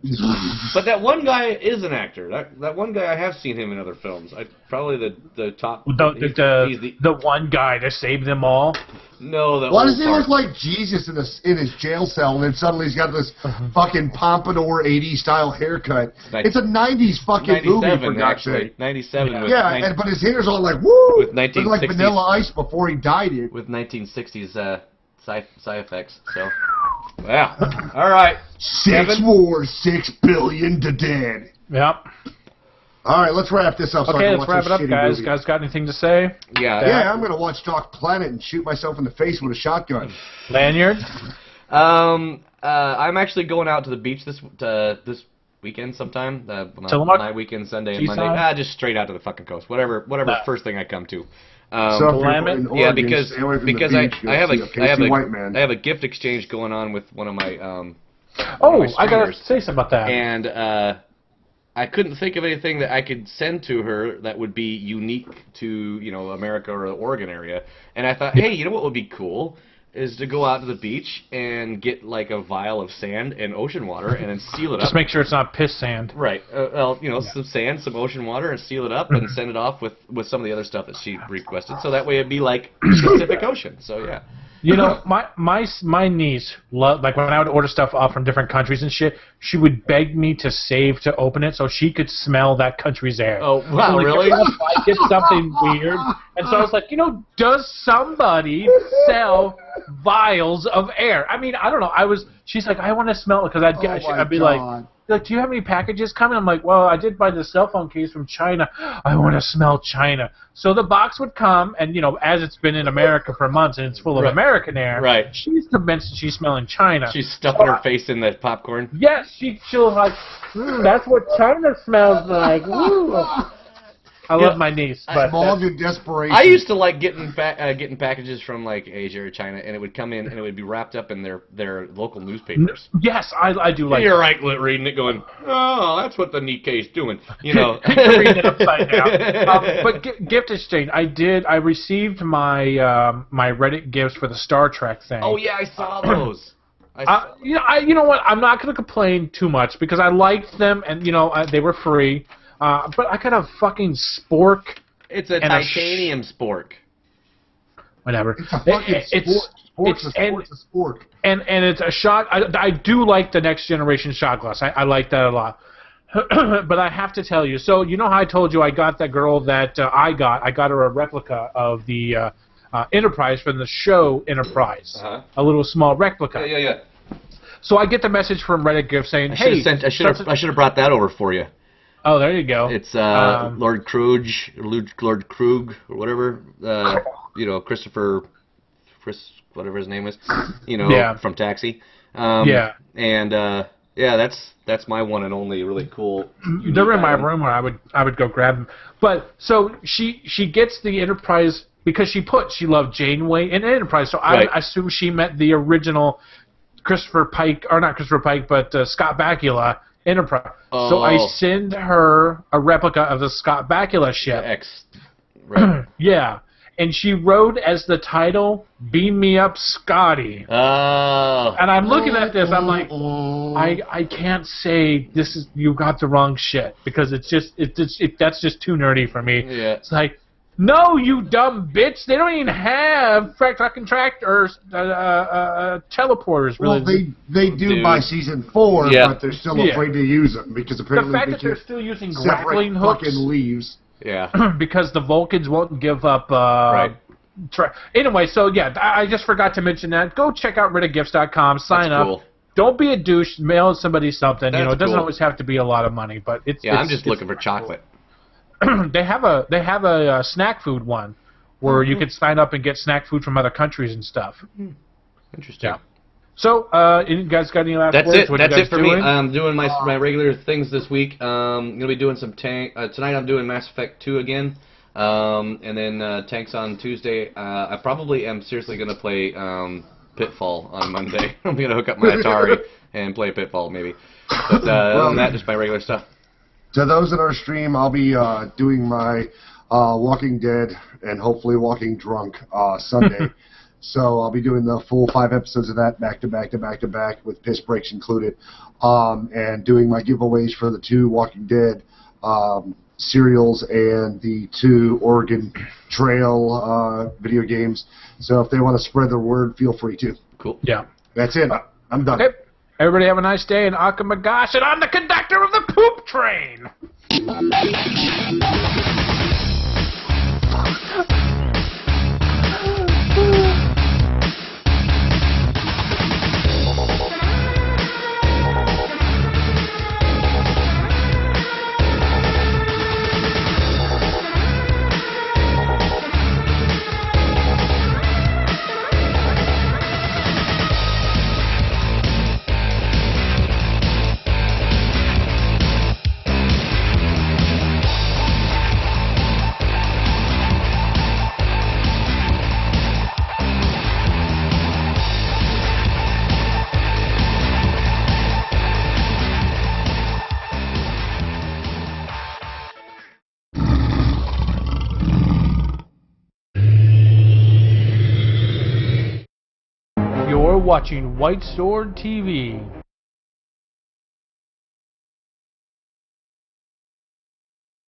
But that one guy is an actor. That one guy, I have seen him in other films. Probably the top.
The one guy to save them all.
No, the
Why
old
does he
part.
look like Jesus in his jail cell, and then suddenly he's got this fucking pompadour 80s style haircut? It's a 90s fucking movie, for God's
actually.
sake.
97.
Yeah, but his hair's all like, woo!
With
Looked like
1960s.
Vanilla Ice before he dyed it.
With 1960s sci effects. So, yeah. All right.
6 wars, 6 billion to dead.
Yep.
All right, let's wrap this up. So I
Okay,
can
let's
watch
wrap
this
it up,
shitty
guys.
movie.
Guys, got anything to say?
Yeah, I'm gonna watch Dark Planet and shoot myself in the face with a shotgun.
Lanyard?
I'm actually going out to the beach this weekend sometime.
Tillamook?
My weekend, Sunday and
Seaside?
Monday. Just straight out to the fucking coast. Whatever. First thing I come to.
So if you're in Oregon,
Yeah, because
stay away from the
because
beach,
I have
you'll see a pasty white man.
I have a gift exchange going on with one of my
I gotta say something about that.
And I couldn't think of anything that I could send to her that would be unique to, America or the Oregon area. And I thought, hey, you know what would be cool is to go out to the beach and get like a vial of sand and ocean water and then seal it up.
Just make sure it's not piss sand.
Right. Some sand, some ocean water, and seal it up and send it off with some of the other stuff that she requested. So that way it'd be like Pacific Ocean. So yeah.
My niece loved, like when I would order stuff off from different countries and shit, she would beg me to save to open it so she could smell that country's air.
Oh wow,
so, like,
really?
If I get something weird, and so I was like, does somebody sell vials of air? I mean, I don't know. She's like, I want to smell it because I'd be like, do you have any packages coming? I'm like, well, I did buy the cell phone case from China. I want to smell China. So the box would come, and, as it's been in America for months and it's full of American air,
right.
She's convinced that she's smelling China.
She's stuffing her face in the popcorn.
Yes, she'll like, that's what China smells like. Woo. I love my niece, but
small good desperation.
I used to like getting packages from like Asia or China, and it would come in and it would be wrapped up in their local newspapers.
Yes, I do like.
You're right, reading it, going, oh, that's what the Nikkei's doing,
reading it upside down. But gift exchange, I received my my Reddit gifts for the Star Trek thing.
Oh yeah, I saw those.
You know what? I'm not going to complain too much because I liked them, and they were free. But I got a fucking spork.
It's a titanium spork.
Whatever.
It's a fucking spork's a spork.
And it's a shot. I do like the next generation shot glass. I like that a lot. But I have to tell you. So you know how I told you I got that girl that I got her a replica of the Enterprise from the show Enterprise. A little small replica.
Yeah.
So I get the message from Reddit Gift saying, "Hey,
I should have brought that over for you."
Oh, there you go.
It's Lord Krug, or whatever. Whatever his name is. From Taxi. And that's my one and only really cool.
They're in my room where I would go grab them. But so she gets the Enterprise because she loved Janeway in Enterprise. So I assume she meant the original Scott Bakula Enterprise.
Oh.
So I send her a replica of the Scott Bakula ship. Yeah. And she wrote as the title, "Beam Me Up, Scotty."
Oh.
And I'm looking at this, I'm like, I can't say you got the wrong shit because that's just too nerdy for me.
Yeah.
It's like, no, you dumb bitch! They don't even have fucking tractors, teleporters. Really.
Well, they do by season 4, but they're still afraid to use them because apparently
the fact that they're still using grappling hooks
fucking leaves.
Yeah.
Because the Vulcans won't give up. Anyway, so yeah, I just forgot to mention that. Go check out RedditGifts.com. Sign up. Cool. Don't be a douche. Mail somebody something. It doesn't always have to be a lot of money, but it's.
Yeah, I'm just looking for chocolate.
They have a snack food one where you can sign up and get snack food from other countries and stuff.
Interesting.
Yeah. So, you guys got any last words?
That's it for me. I'm doing my regular things this week. I'm gonna be doing some tank tonight. I'm doing Mass Effect 2 again, and then tanks on Tuesday. I probably am seriously gonna play Pitfall on Monday. I'm gonna hook up my Atari and play Pitfall maybe. But other than that, just my regular stuff.
To those in our stream, I'll be doing my Walking Dead and hopefully Walking Drunk Sunday. So I'll be doing the full 5 episodes of that back to back to back to back with piss breaks included, and doing my giveaways for the 2 Walking Dead serials and the 2 Oregon Trail video games. So if they want to spread the word, feel free to.
Cool.
Yeah.
That's it. I'm done.
Okay. Everybody have a nice day, and Akamagosh, and I'm the conductor of the poop train! You're watching White Sword TV.